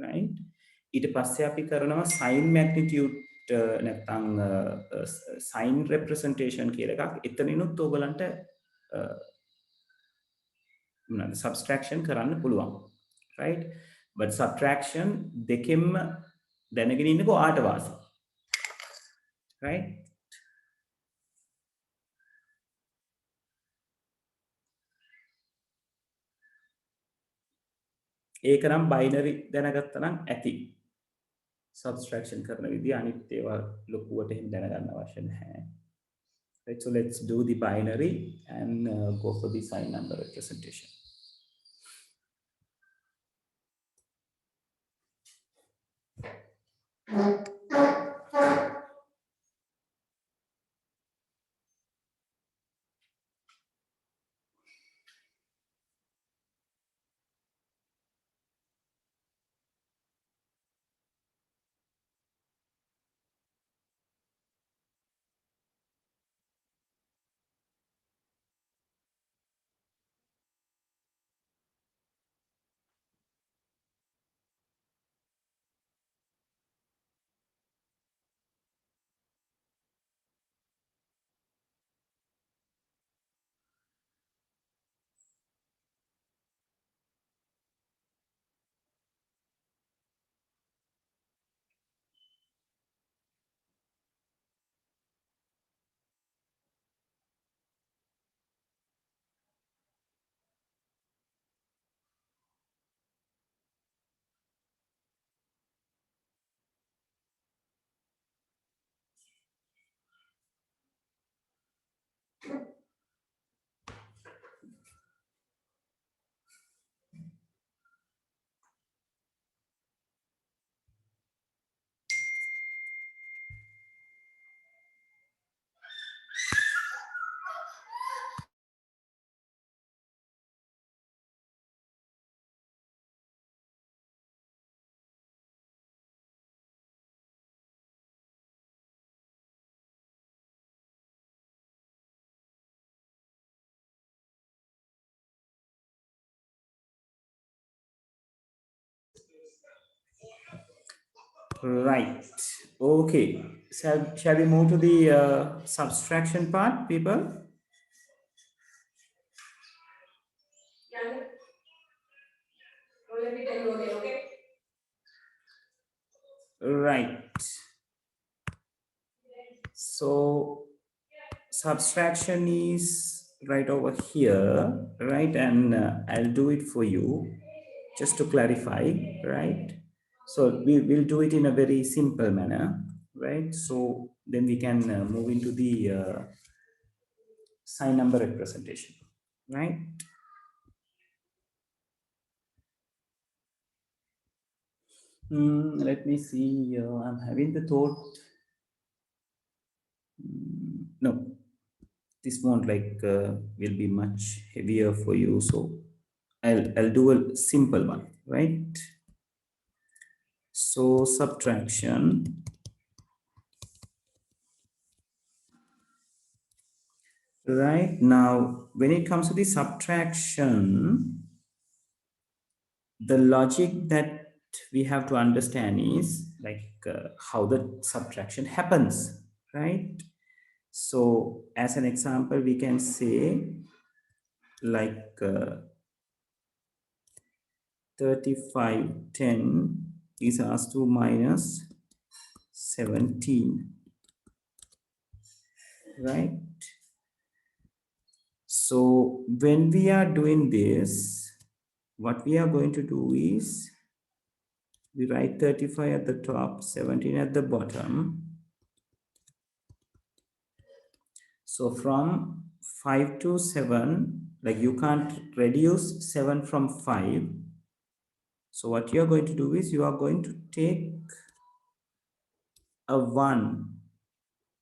[SPEAKER 1] right? ඊට පස්සේ අපි කරනවා sin magnitude නැත්නම් sin representation කියලා එකක්. එතනිනුත් ඔයගලන්ට subtraction කරන්න පුළුවන්, right? But subtraction දෙකෙන්ම දැනගෙන ඉන්නකෝ ආට වාසි, right? ඒක නම් binary දැනගත්තා නම් ඇති. Subtraction කරන විදිය අනිත් ඒවා ලොකුවට එහෙම දැනගන්න අවශ්‍ය නැහැ. Right, so let's do the binary and go for the sign number representation. Right. Okay. Shall we move to the subtraction part, people? Right. So subtraction is right over here, right? And I'll do it for you just to clarify, right? So we will do it in a very simple manner, right? So then we can move into the sign number representation, right? Let me see. I'm having the thought. No, this won't will be much heavier for you. So I'll do a simple one, right? So subtraction, right? Now, when it comes to the subtraction, the logic that we have to understand is how the subtraction happens, right? So as an example, we can say like 3510 is asked to minus 17, right? So when we are doing this, what we are going to do is we write 35 at the top, 17 at the bottom. So from 5 to 7, like you can't reduce 7 from 5. So what you are going to do is you are going to take a 1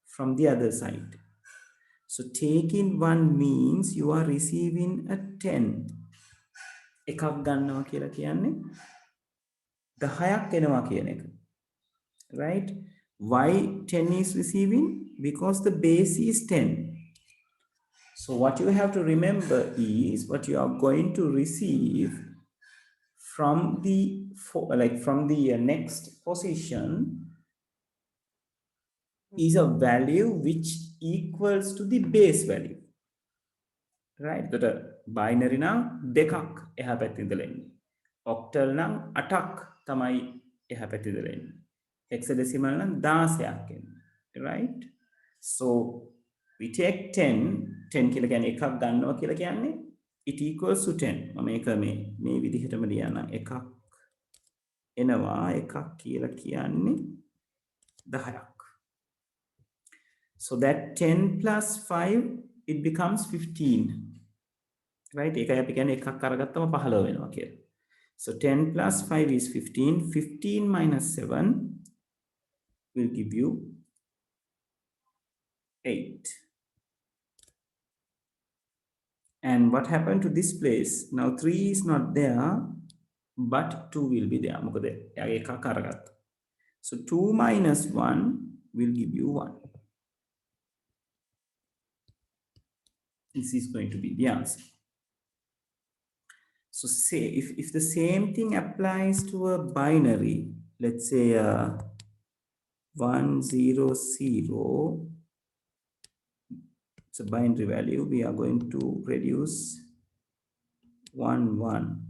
[SPEAKER 1] from the other side. So taking 1 means you are receiving a 10. එකක් ගන්නවා කියලා කියන්නේ 10ක් එනවා කියන එක. Right? Why 10 is receiving? Because the base is 10. So what you have to remember is what you are going to receive from the next position is a value which equals to the base value. Right? That binary නම් දෙකක් එහා පැත්තේ ඉඳලා එන්නේ. Octal නම් 8ක් තමයි එහා පැත්තේ ඉඳලා එන්නේ. Hexadecimal නම් 16ක් එන්නේ. Right? So we take 10 කියලා කියන්නේ එකක් ගන්නවා කියලා කියන්නේ it equals to 10. මම මේක මේ විදිහටම ලියනවා. එකක් එනවා එකක් කියලා කියන්නේ 10ක්. So that 10 plus 5 it becomes 15. Right? ඒකයි අපි කියන්නේ එකක් අරගත්තම 15 වෙනවා කියලා. So 10 plus 5 is 15. 15 minus 7 will give you 8. And what happened to this place? Now 3 is not there, but 2 will be there. මොකද එයාගේ එකක් අරගත්තා. So 2 minus 1 will give you 1. This is going to be the answer. So say if the same thing applies to a binary, let's say 1 0 0, it's a binary value, we are going to reduce 1 1.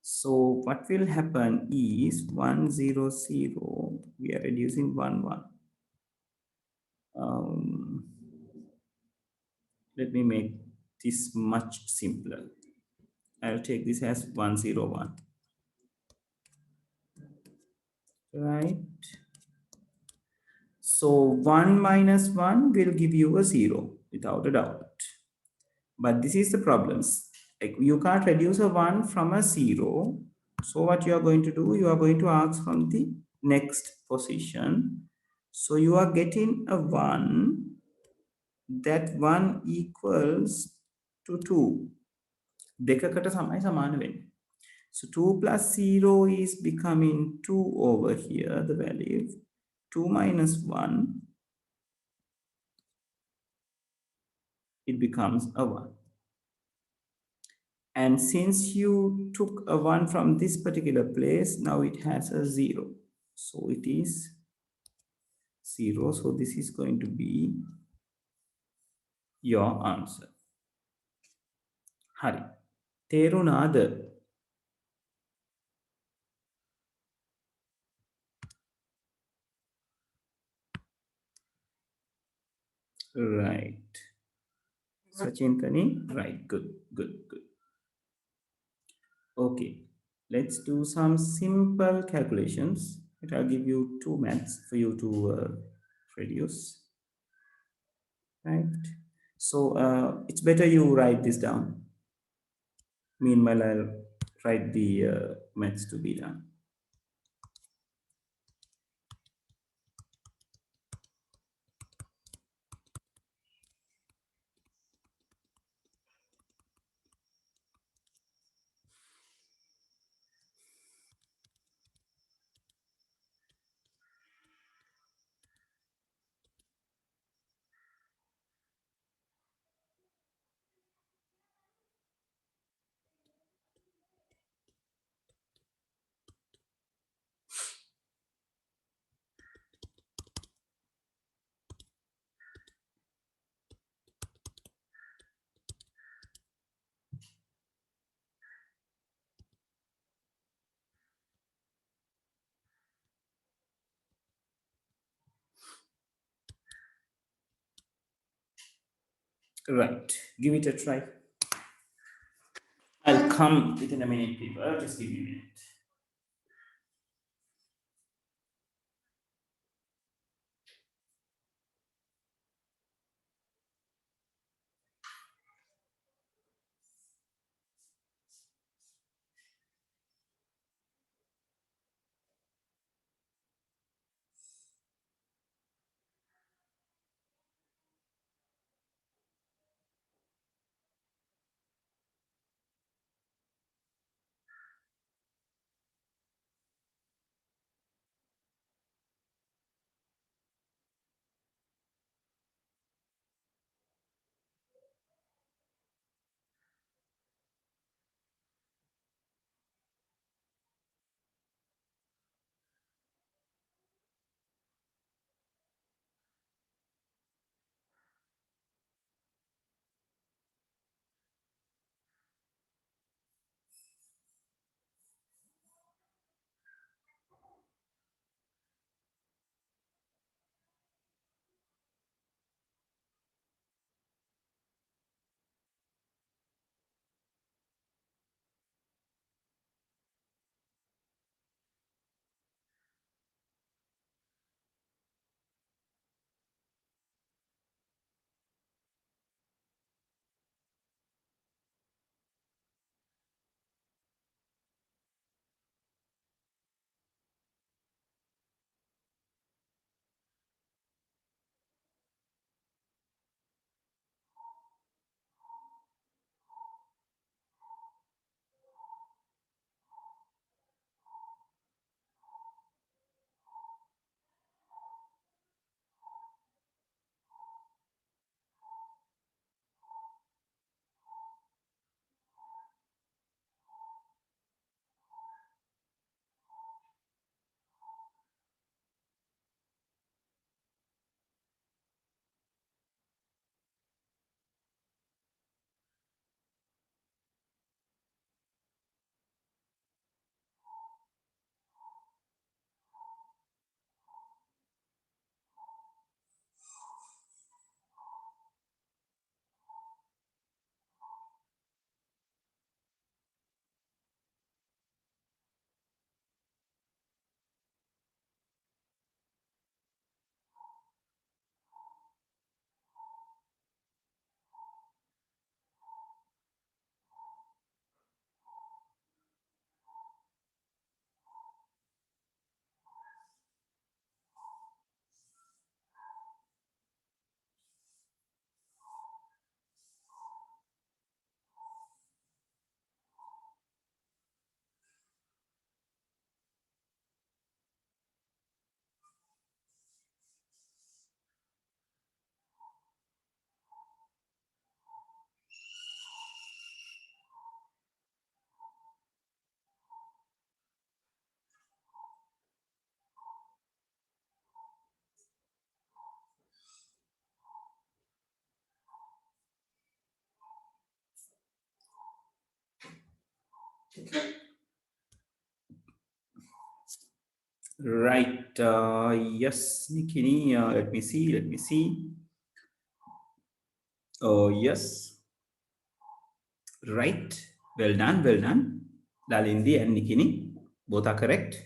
[SPEAKER 1] So what will happen is 1 0 0, we are reducing 1 1. Let me make this much simpler. I'll take this as 1 0 1. Right? So 1 minus 1 will give you a 0 without a doubt. But this is the problems. Like you can't reduce a 1 from a 0. So what you are going to do, you are going to ask from the next position. So you are getting a 1. That 1 equals to 2. දෙකකට සමයි සමාන වෙන්නේ. So 2 plus 0 is becoming 2 over here, the value. 2 minus 1, it becomes a 1. And since you took a 1 from this particular place, now it has a 0. So it is 0. So this is going to be your answer. Hari. තේරුණාද? Right. Sachintani? Right. Good, good, good. Okay. Let's do some simple calculations. I'll give you two maths for you to reduce. Right. So it's better you write this down. Meanwhile, I'll write the maths to be done. Right. Give it a try. I'll come within a minute, people. Just give me a minute. Right. Yes, Nikini. Let me see. Let me see. Oh, yes. Right. Well done. Well done. Lalindi and Nikini. Both are correct.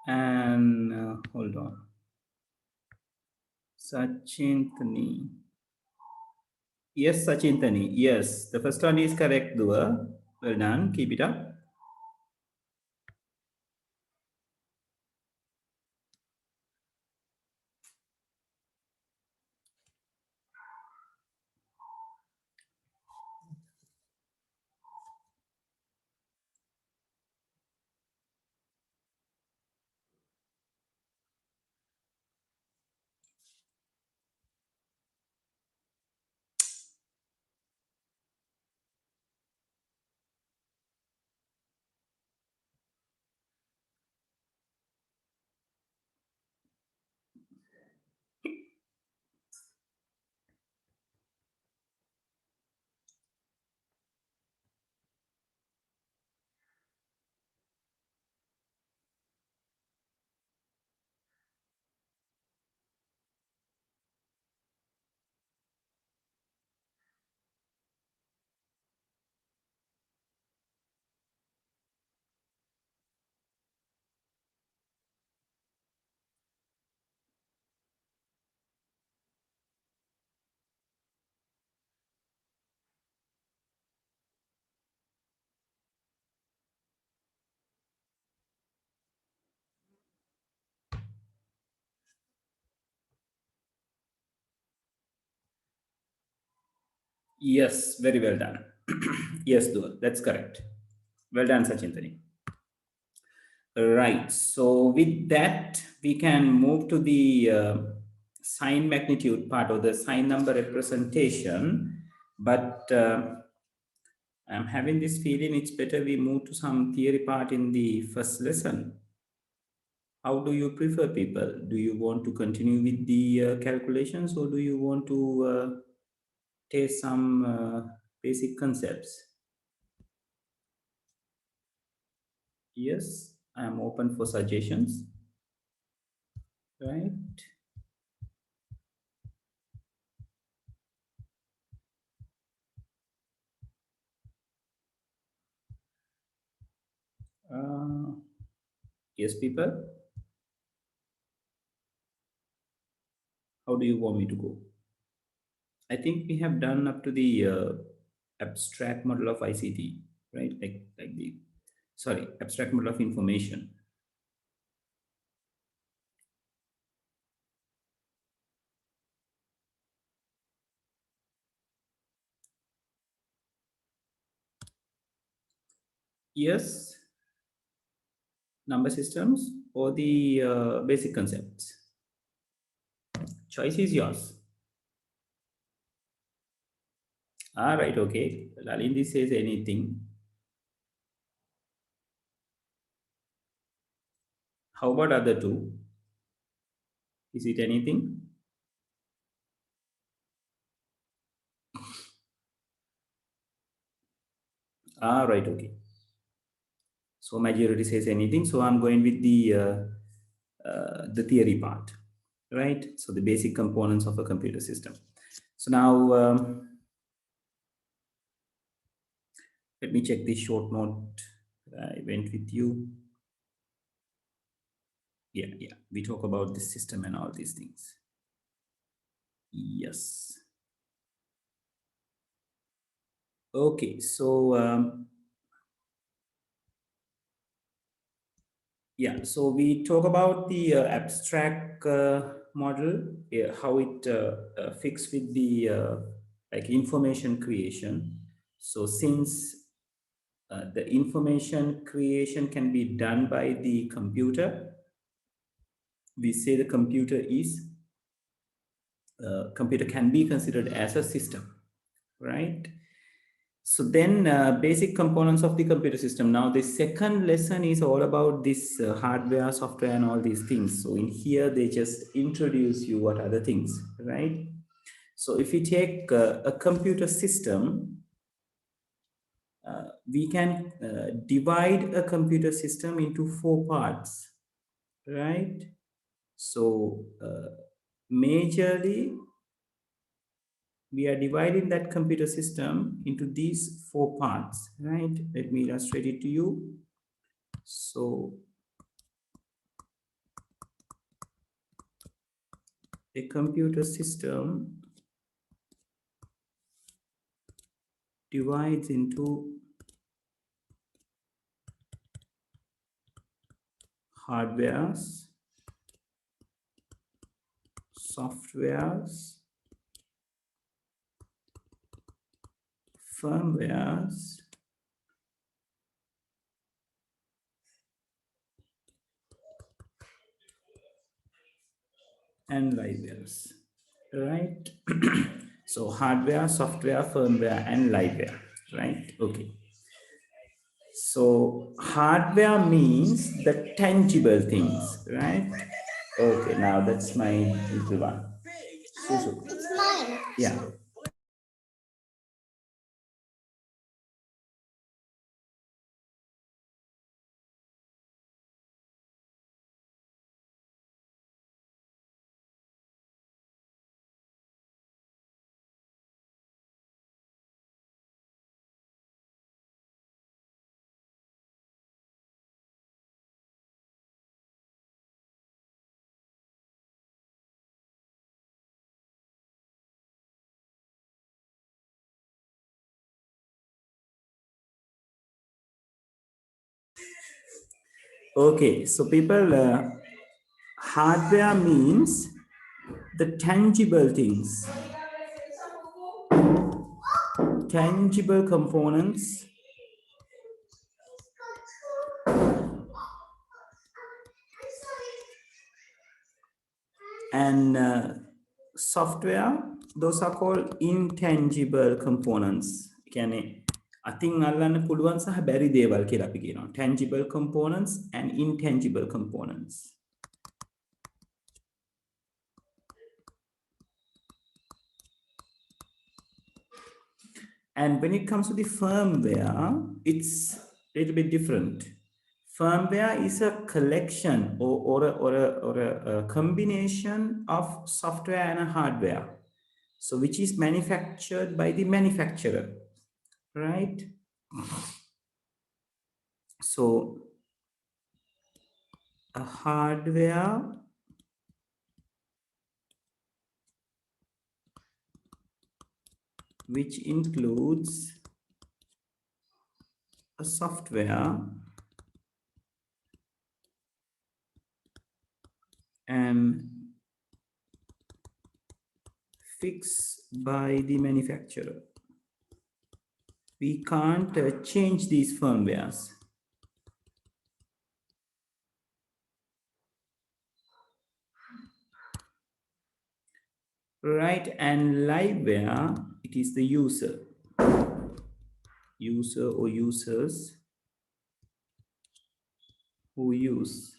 [SPEAKER 1] And hold on. Sachintani. Yes, Sachintani. Yes. The first one is correct, Dua. Well done. Keep it up. Yes, very well done. Yes, Dua, that's correct. Well done, Sachintani. Right. So with that, we can move to the sign magnitude part of the sign number representation. But I'm having this feeling it's better we move to some theory part in the first lesson. How do you prefer, people? Do you want to continue with the calculations, or do you want to taste some basic concepts? Yes, I am open for suggestions. Right. Uh, yes, people. How do you want me to go? I think we have done up to the abstract model of ICT, right? Like the sorry, abstract model of information. Yes, number systems or the basic concepts. Choice is yours. All right, okay. Lalindi says anything. How about other two? Is it anything? All right, okay. So majority says anything. So I'm going with the theory part, right? So the basic components of a computer system. So now let me check the short note. I went with you. Yeah, yeah. We talk about the system and all these things. Yes. Okay. So yeah. So we talk about the abstract model, yeah, how it fits with the like information creation. So since the information creation can be done by the computer, we say the computer can be considered as a system, right? So then basic components of the computer system. Now the second lesson is all about this hardware, software, and all these things. So in here they just introduce you what are the things, right? So if you take a computer system, we can divide a computer system into four parts, right? So, majorly, we are dividing that computer system into these four parts, right? Let me illustrate it to you. So, a computer system divides into hardwares, softwares, firmwares, and libraries, right? So hardware, software, firmware, and liveware, right? Okay. So hardware means the tangible things, right? Okay, now that's my little one. Susu. It's mine. Yeah. Okay, so people, hardware means the tangible things, tangible components, and software, those are called intangible components. කියන්නේ අතින් අල්ලන්න පුළුවන් සහ බැරි දේවල් කියලා අපි කියනවා. Tangible components and intangible components. And when it comes to the firmware, it's a little bit different. Firmware is a collection or a combination of software and hardware. So which is manufactured by the manufacturer, right? So a hardware which includes a software and fixed by the manufacturer. We can't change these firmwares. Right, and liveware, it is the user or users who use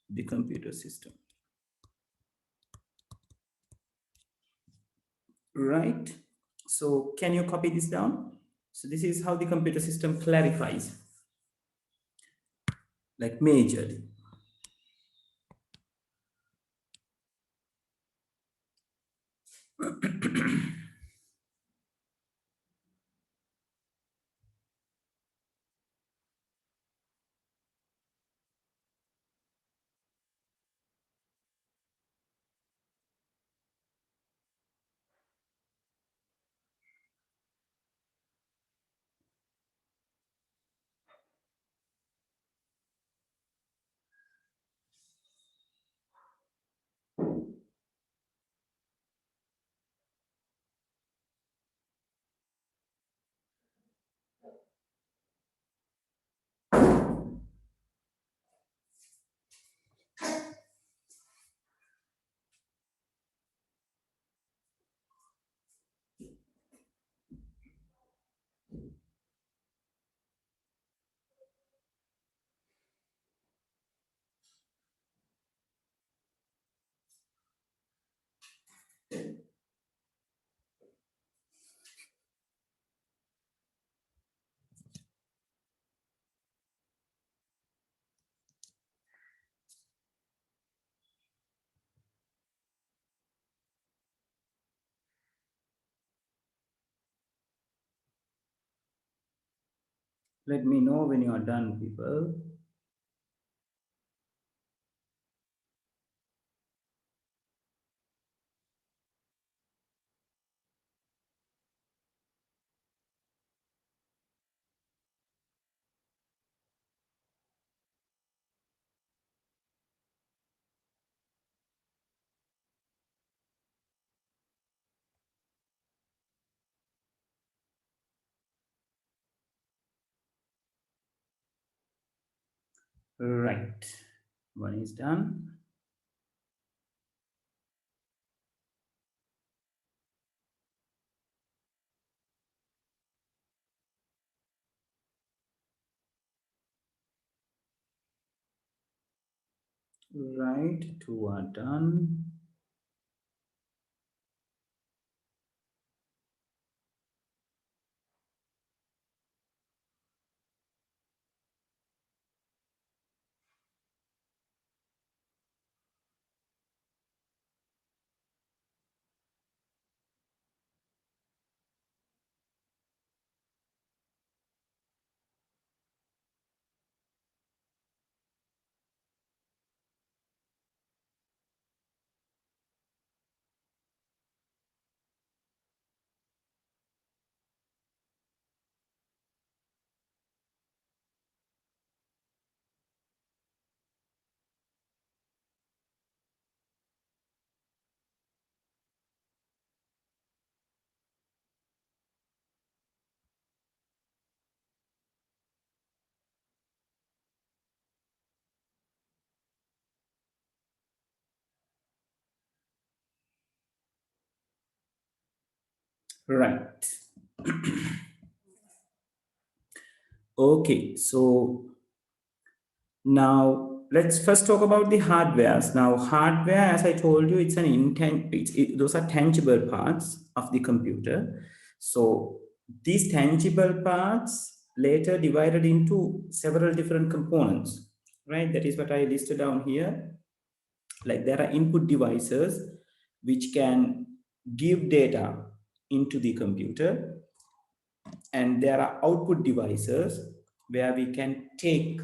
[SPEAKER 1] the computer system. Right, so can you copy this down? So this is how the computer system clarifies, like majorly. Let me know when you are done, people. Right. One is done. Right. Two are done. Right. Okay. So now let's first talk about the hardwares. Now, hardware, as I told you, it's an those are tangible parts of the computer. So these tangible parts later divided into several different components, right? That is what I listed down here. Like there are input devices which can give data into the computer, and there are output devices where we can take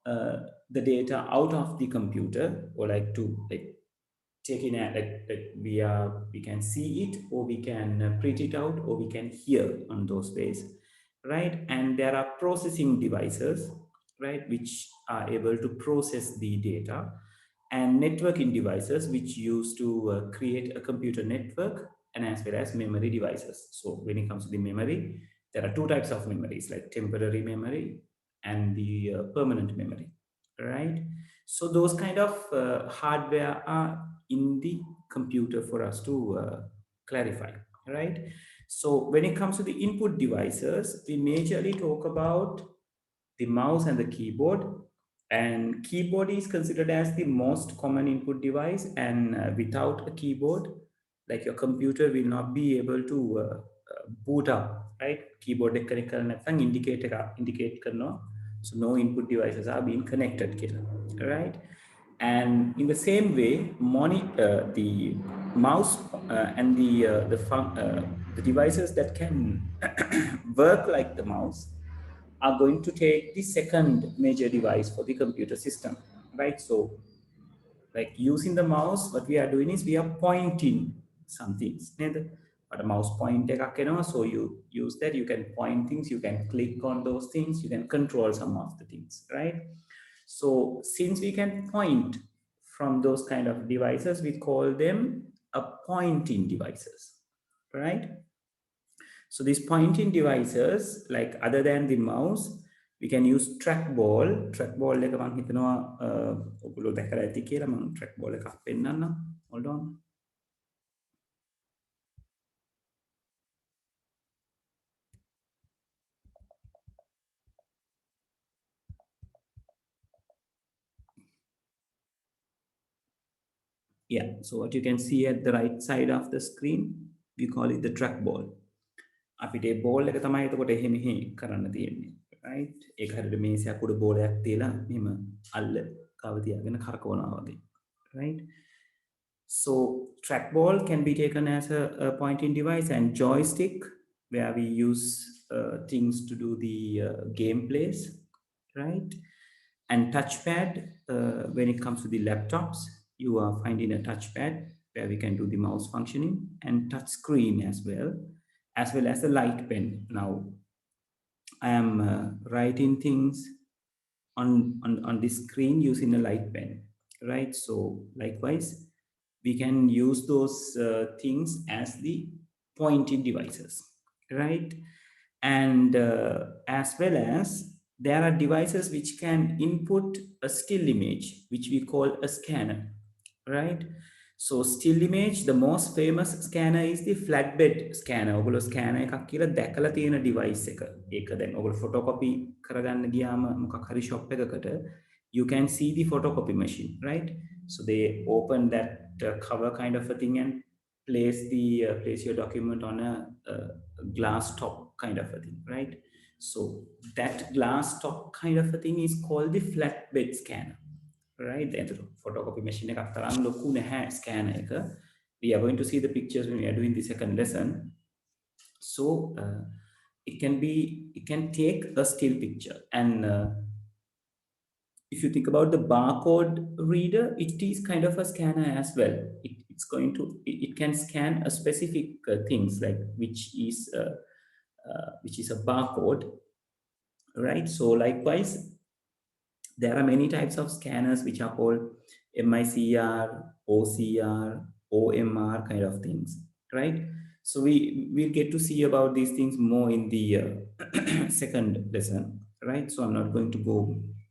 [SPEAKER 1] uh, the data out of the computer, or like to like take in a, like we can see it, or we can print it out, or we can hear on those ways, right? And there are processing devices, right, which are able to process the data, and networking devices which use to create a computer network, and as well as memory devices. So when it comes to the memory, there are two types of memories, like temporary memory and the permanent memory, right? So those kind of hardware are in the computer for us to clarify, right? So when it comes to the input devices, we majorly talk about the mouse and the keyboard. And keyboard is considered as the most common input device, and without a keyboard, like your computer will not be able to boot up, right? Keyboard එක connect කරන්න නැත්නම් indicate කරනවා. So no input devices are being connected කියලා, right? And in the same way, the mouse and the devices that can work like the mouse are going to take the second major device for the computer system, right? So, like using the mouse, what we are doing is we are pointing some things. But a mouse point එකක් එනවා, so you use that, you can point things, you can click on those things, you can control some of the things, right? So since we can point from those kind of devices, we call them a pointing devices, right? So these pointing devices, like other than the mouse, we can use trackball. Trackball එක මම හිතනවා ඔයගොල්ලෝ දැකලා ඇති කියලා. මම trackball එකක් පෙන්නන්නම්. Hold on. Yeah, so what you can see at the right side of the screen, we call it the trackball. අපිට ඒ බෝල් එක තමයි එතකොට එහෙ මෙහෙ කරන්න තියෙන්නේ, right? ඒක හරියට මේසයක් උඩ බෝලයක් තියලා මෙහෙම අල්ල කව තියාගෙන කරකවනවා වගේ, right? So trackball can be taken as a pointing device, and joystick, where we use things to do the gameplays, right? And touchpad, when it comes to the laptops, you are finding a touchpad where we can do the mouse functioning, and touch screen as well as a light pen. Now, I am writing things on the screen using a light pen, right? So likewise, we can use those things as the pointing devices, right? And as well as there are devices which can input a still image, which we call a scanner, right? So still image, the most famous scanner is the flatbed scanner. ඔගොල්ලෝ scanner එකක් කියලා දැකලා තියෙන device එක. ඒක දැන් ඔගොල්ලෝ photocopy කරගන්න ගියාම මොකක් හරි shop එකකට, you can see the photocopy machine, right? So they open that cover kind of a thing and place your document on a glass top kind of a thing, right? So that glass top kind of a thing is called the flatbed scanner, right? The photocopy machine එකක් තරම් ලොකු නැහැ scanner එක. We are going to see the pictures when we are doing the second lesson. So it can take a still picture, and if you think about the barcode reader, it is kind of a scanner as well. It can scan a specific things, like which is a barcode, right? So likewise, there are many types of scanners which are called MICR, OCR, OMR kind of things, right? So we'll get to see about these things more in the second lesson, right? So I'm not going to go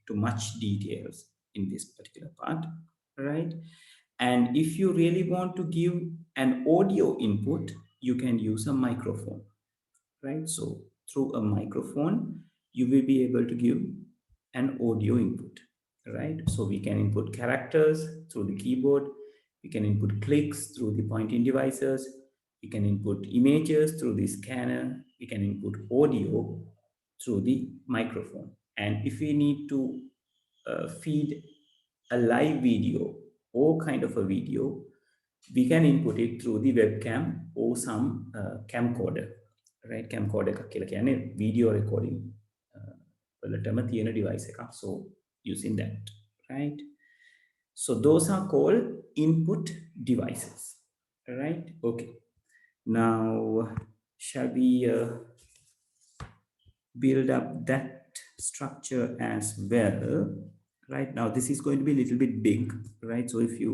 [SPEAKER 1] to much details in this particular part, right? And if you really want to give an audio input, you can use a microphone, right? So through a microphone, you will be able to give an audio input, right? So we can input characters through the keyboard, we can input clicks through the pointing devices, we can input images through the scanner, we can input audio through the microphone. And if we need to feed a live video or kind of a video, we can input it through the webcam or some camcorder, right? Camcorder එකක් කියලා කියන්නේ video recording වලටම තියෙන device එකක්. So using that, right? So those are called input devices, right? Okay. Now, shall we build up that structure as well? Right now, this is going to be a little bit big, right? So if you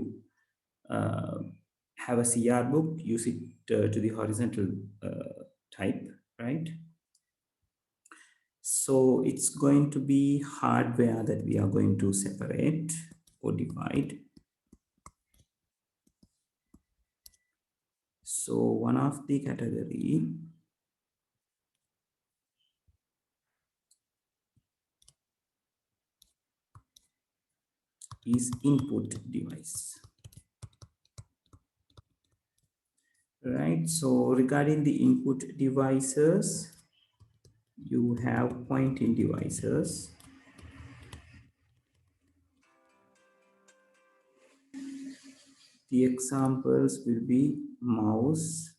[SPEAKER 1] have a CR book, use it to the horizontal type, right? So it's going to be hardware that we are going to separate or divide. So one of the category is input device, right? So regarding the input devices, you have pointing devices, the examples will be mouse,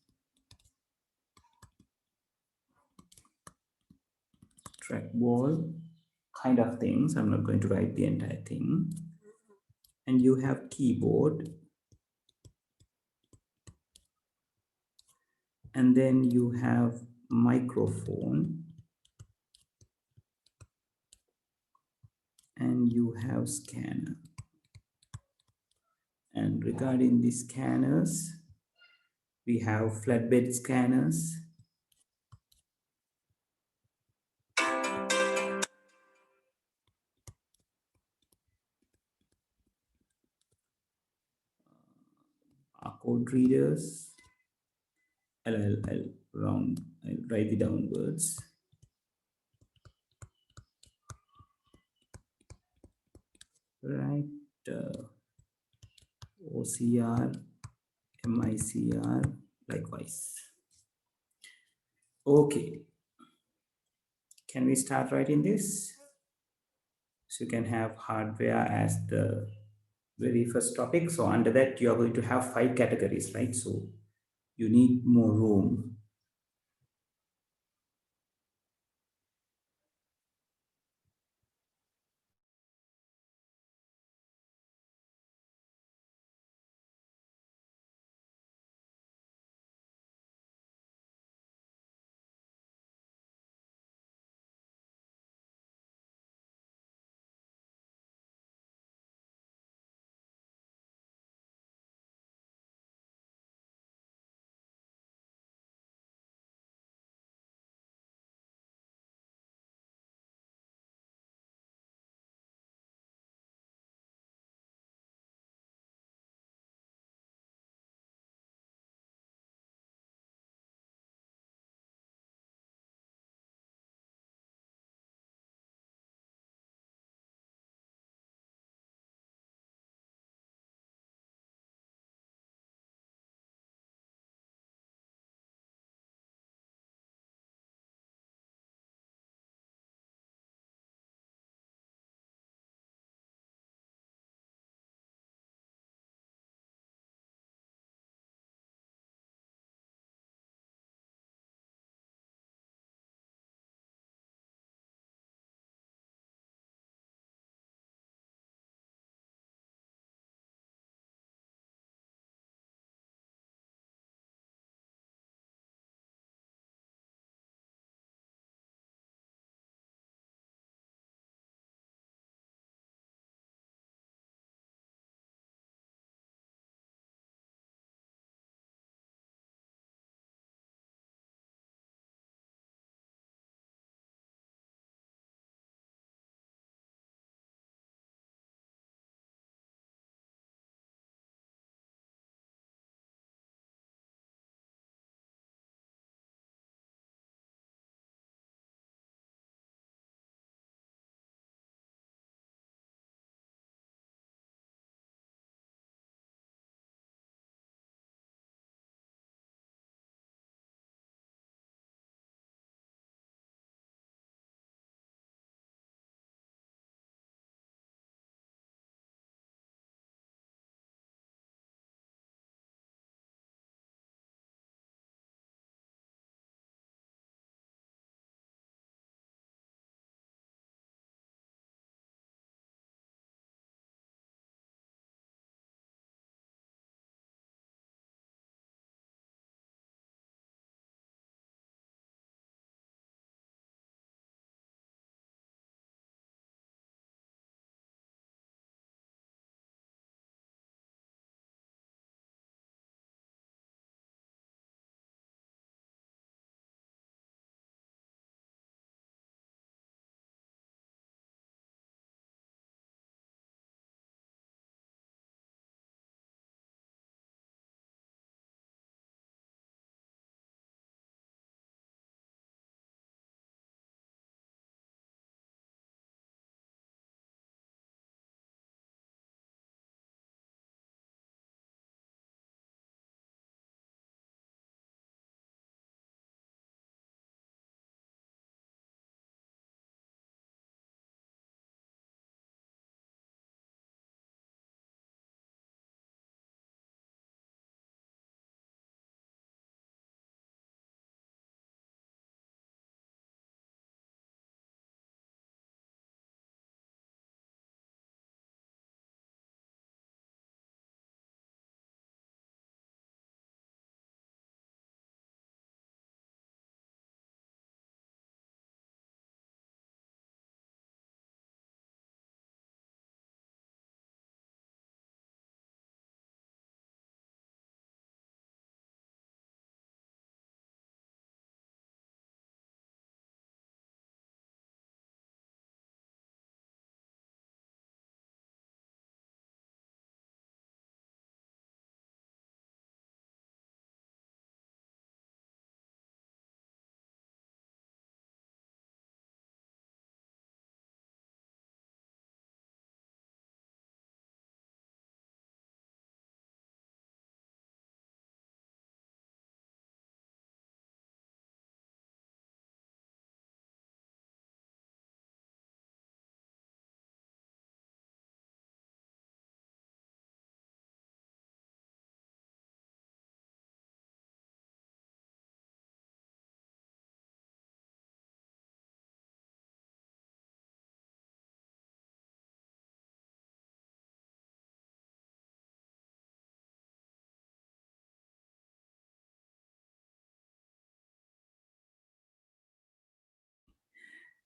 [SPEAKER 1] trackball kind of things. I'm not going to write the entire thing. And you have keyboard, and then you have microphone, and you have scanner. And regarding the scanners, we have flatbed scanners, barcode readers. I'll write it downwards. Right, OCR, MICR, likewise. Okay, can we start writing this? So you can have hardware as the very first topic. So under that, you are going to have 5 categories, right? So you need more room.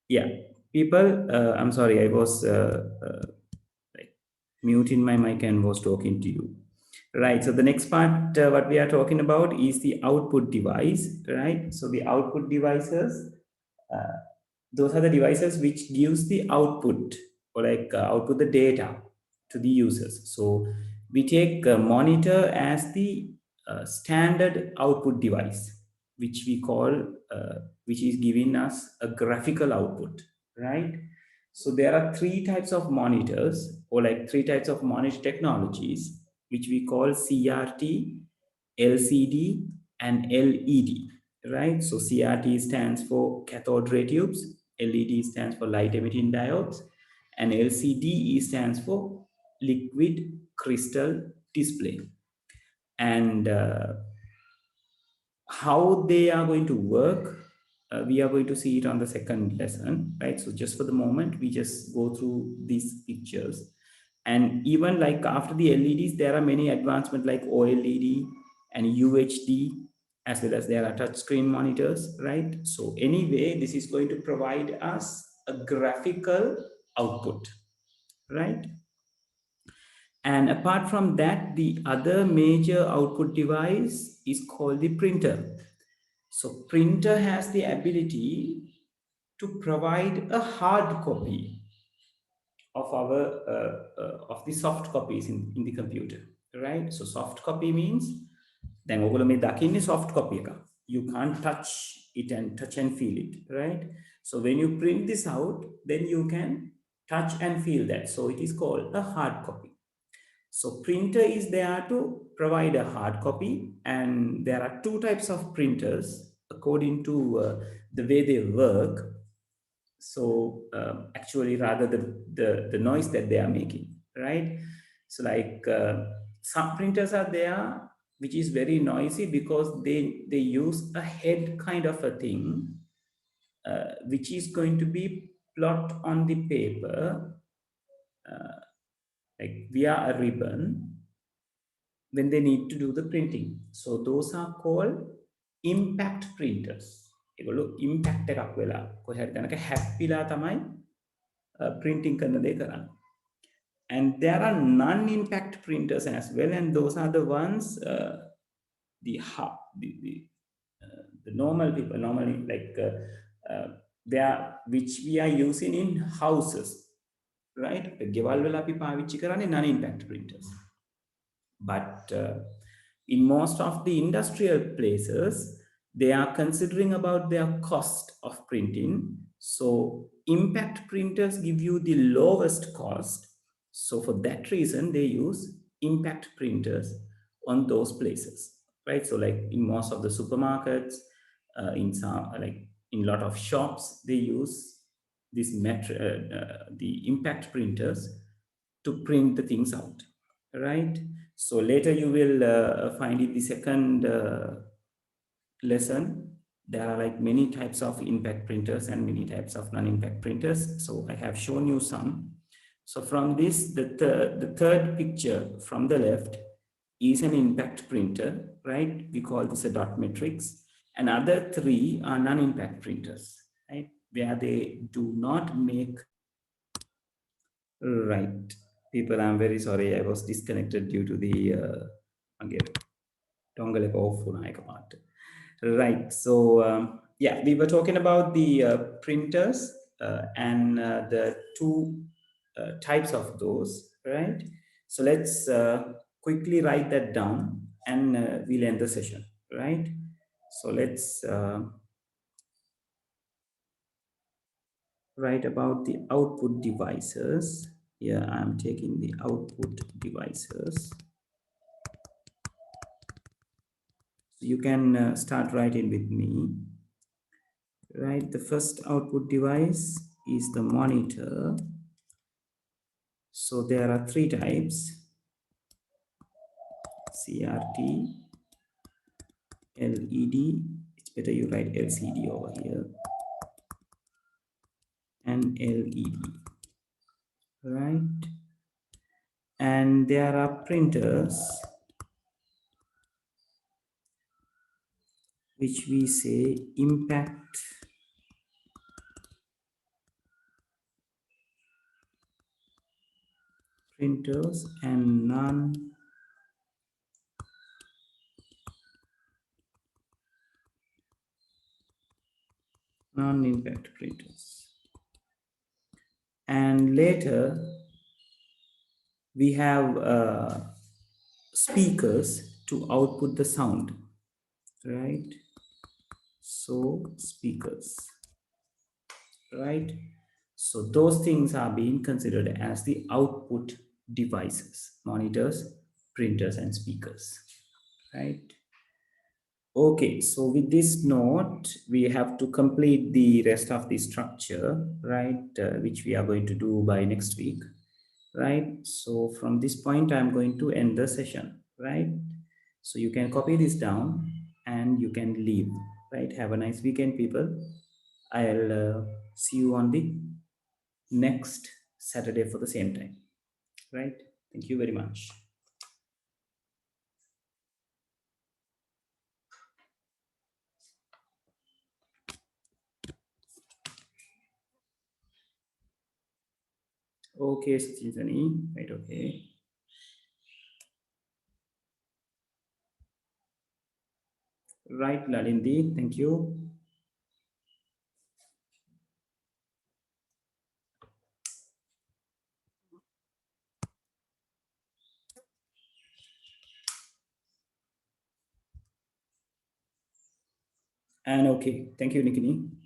[SPEAKER 1] Yeah, people, I'm sorry, I was like muting my mic and was talking to you. Right. So the next part, what we are talking about is the output device, right? So the output devices, uh, those are the devices which gives the output or like output the data to the users. So we take a monitor as the standard output device, which we call, which is giving us a graphical output, right? So there are three types of monitors or like three types of monitor technologies, which we call CRT, LCD, and LED, right? So CRT stands for cathode ray tubes, LED stands for light emitting diodes, and LCD stands for liquid crystal display. And how they are going to work, we are going to see it on the second lesson, right? So just for the moment, we just go through these pictures. And even like after the LEDs, there are many advancements like OLED and UHD, as well as there are touchscreen monitors, right? So anyway, this is going to provide us a graphical output, right? And apart from that, the other major output device is called the printer. So printer has the ability to provide a hard copy of our of the soft copies in the computer, right? So soft copy means then ඔගොල්ලෝ මේ දකින්නේ soft copy එක. You can't touch it and touch and feel it, right? So when you print this out, then you can touch and feel that. So it is called a hard copy. So printer is there to provide a hard copy, and there are two types of printers according to the way they work. So actually, rather the noise that they are making, right? So like some printers are there which is very noisy because they use a head kind of a thing, which is going to be plot on the paper like via a ribbon when they need to do the printing. So those are called impact printers. ඒගොල්ලෝ impact එකක් වෙලා කොහේ හරි තැනක හැප්පිලා තමයි printing කරන දේ කරන්නේ. And there are non-impact printers as well, and those are the ones the the normal people normally like they are which we are using in houses, right? ගෙවල් වල අපි පාවිච්චි කරන්නේ non-impact printers. But in most of the industrial places, they are considering about their cost of printing. So impact printers give you the lowest cost. So for that reason, they use impact printers on those places, right? So like in most of the supermarkets, in some like in a lot of shops, they use the impact printers to print the things out, right? So later you will find in the second lesson, there are like many types of impact printers and many types of non-impact printers. So I have shown you some. So from this, the third picture from the left is an impact printer, right? We call this a dot matrix. And other three are non-impact printers, right? Where they do not make. Right. People, I'm very sorry. I was disconnected due to the again, dongle එක off වුණා එකපාරට. Right. So yeah, we were talking about the printers and the two types of those, right? So let's quickly write that down, and we'll end the session, right? So let's write about the output devices. Here I'm taking the output devices. So you can start writing with me. Right, the first output device is the monitor. So there are three types: CRT, LED. It's better you write LCD over here, and LED. Right, and there are printers which we say impact printers and non-impact printers. And later we have speakers to output the sound, right? So speakers, right? So those things are being considered as the output devices: monitors, printers, and speakers, right? Okay, so with this note, we have to complete the rest of the structure, right? Which we are going to do by next week, right? So from this point, I'm going to end the session, right? So you can copy this down and you can leave, right? Have a nice weekend, people. I'll see you on the next Saturday for the same time, right? Thank you very much. Okay, Stinzani, right? Okay. Right, Lalindi, thank you. And okay, thank you, Nikini.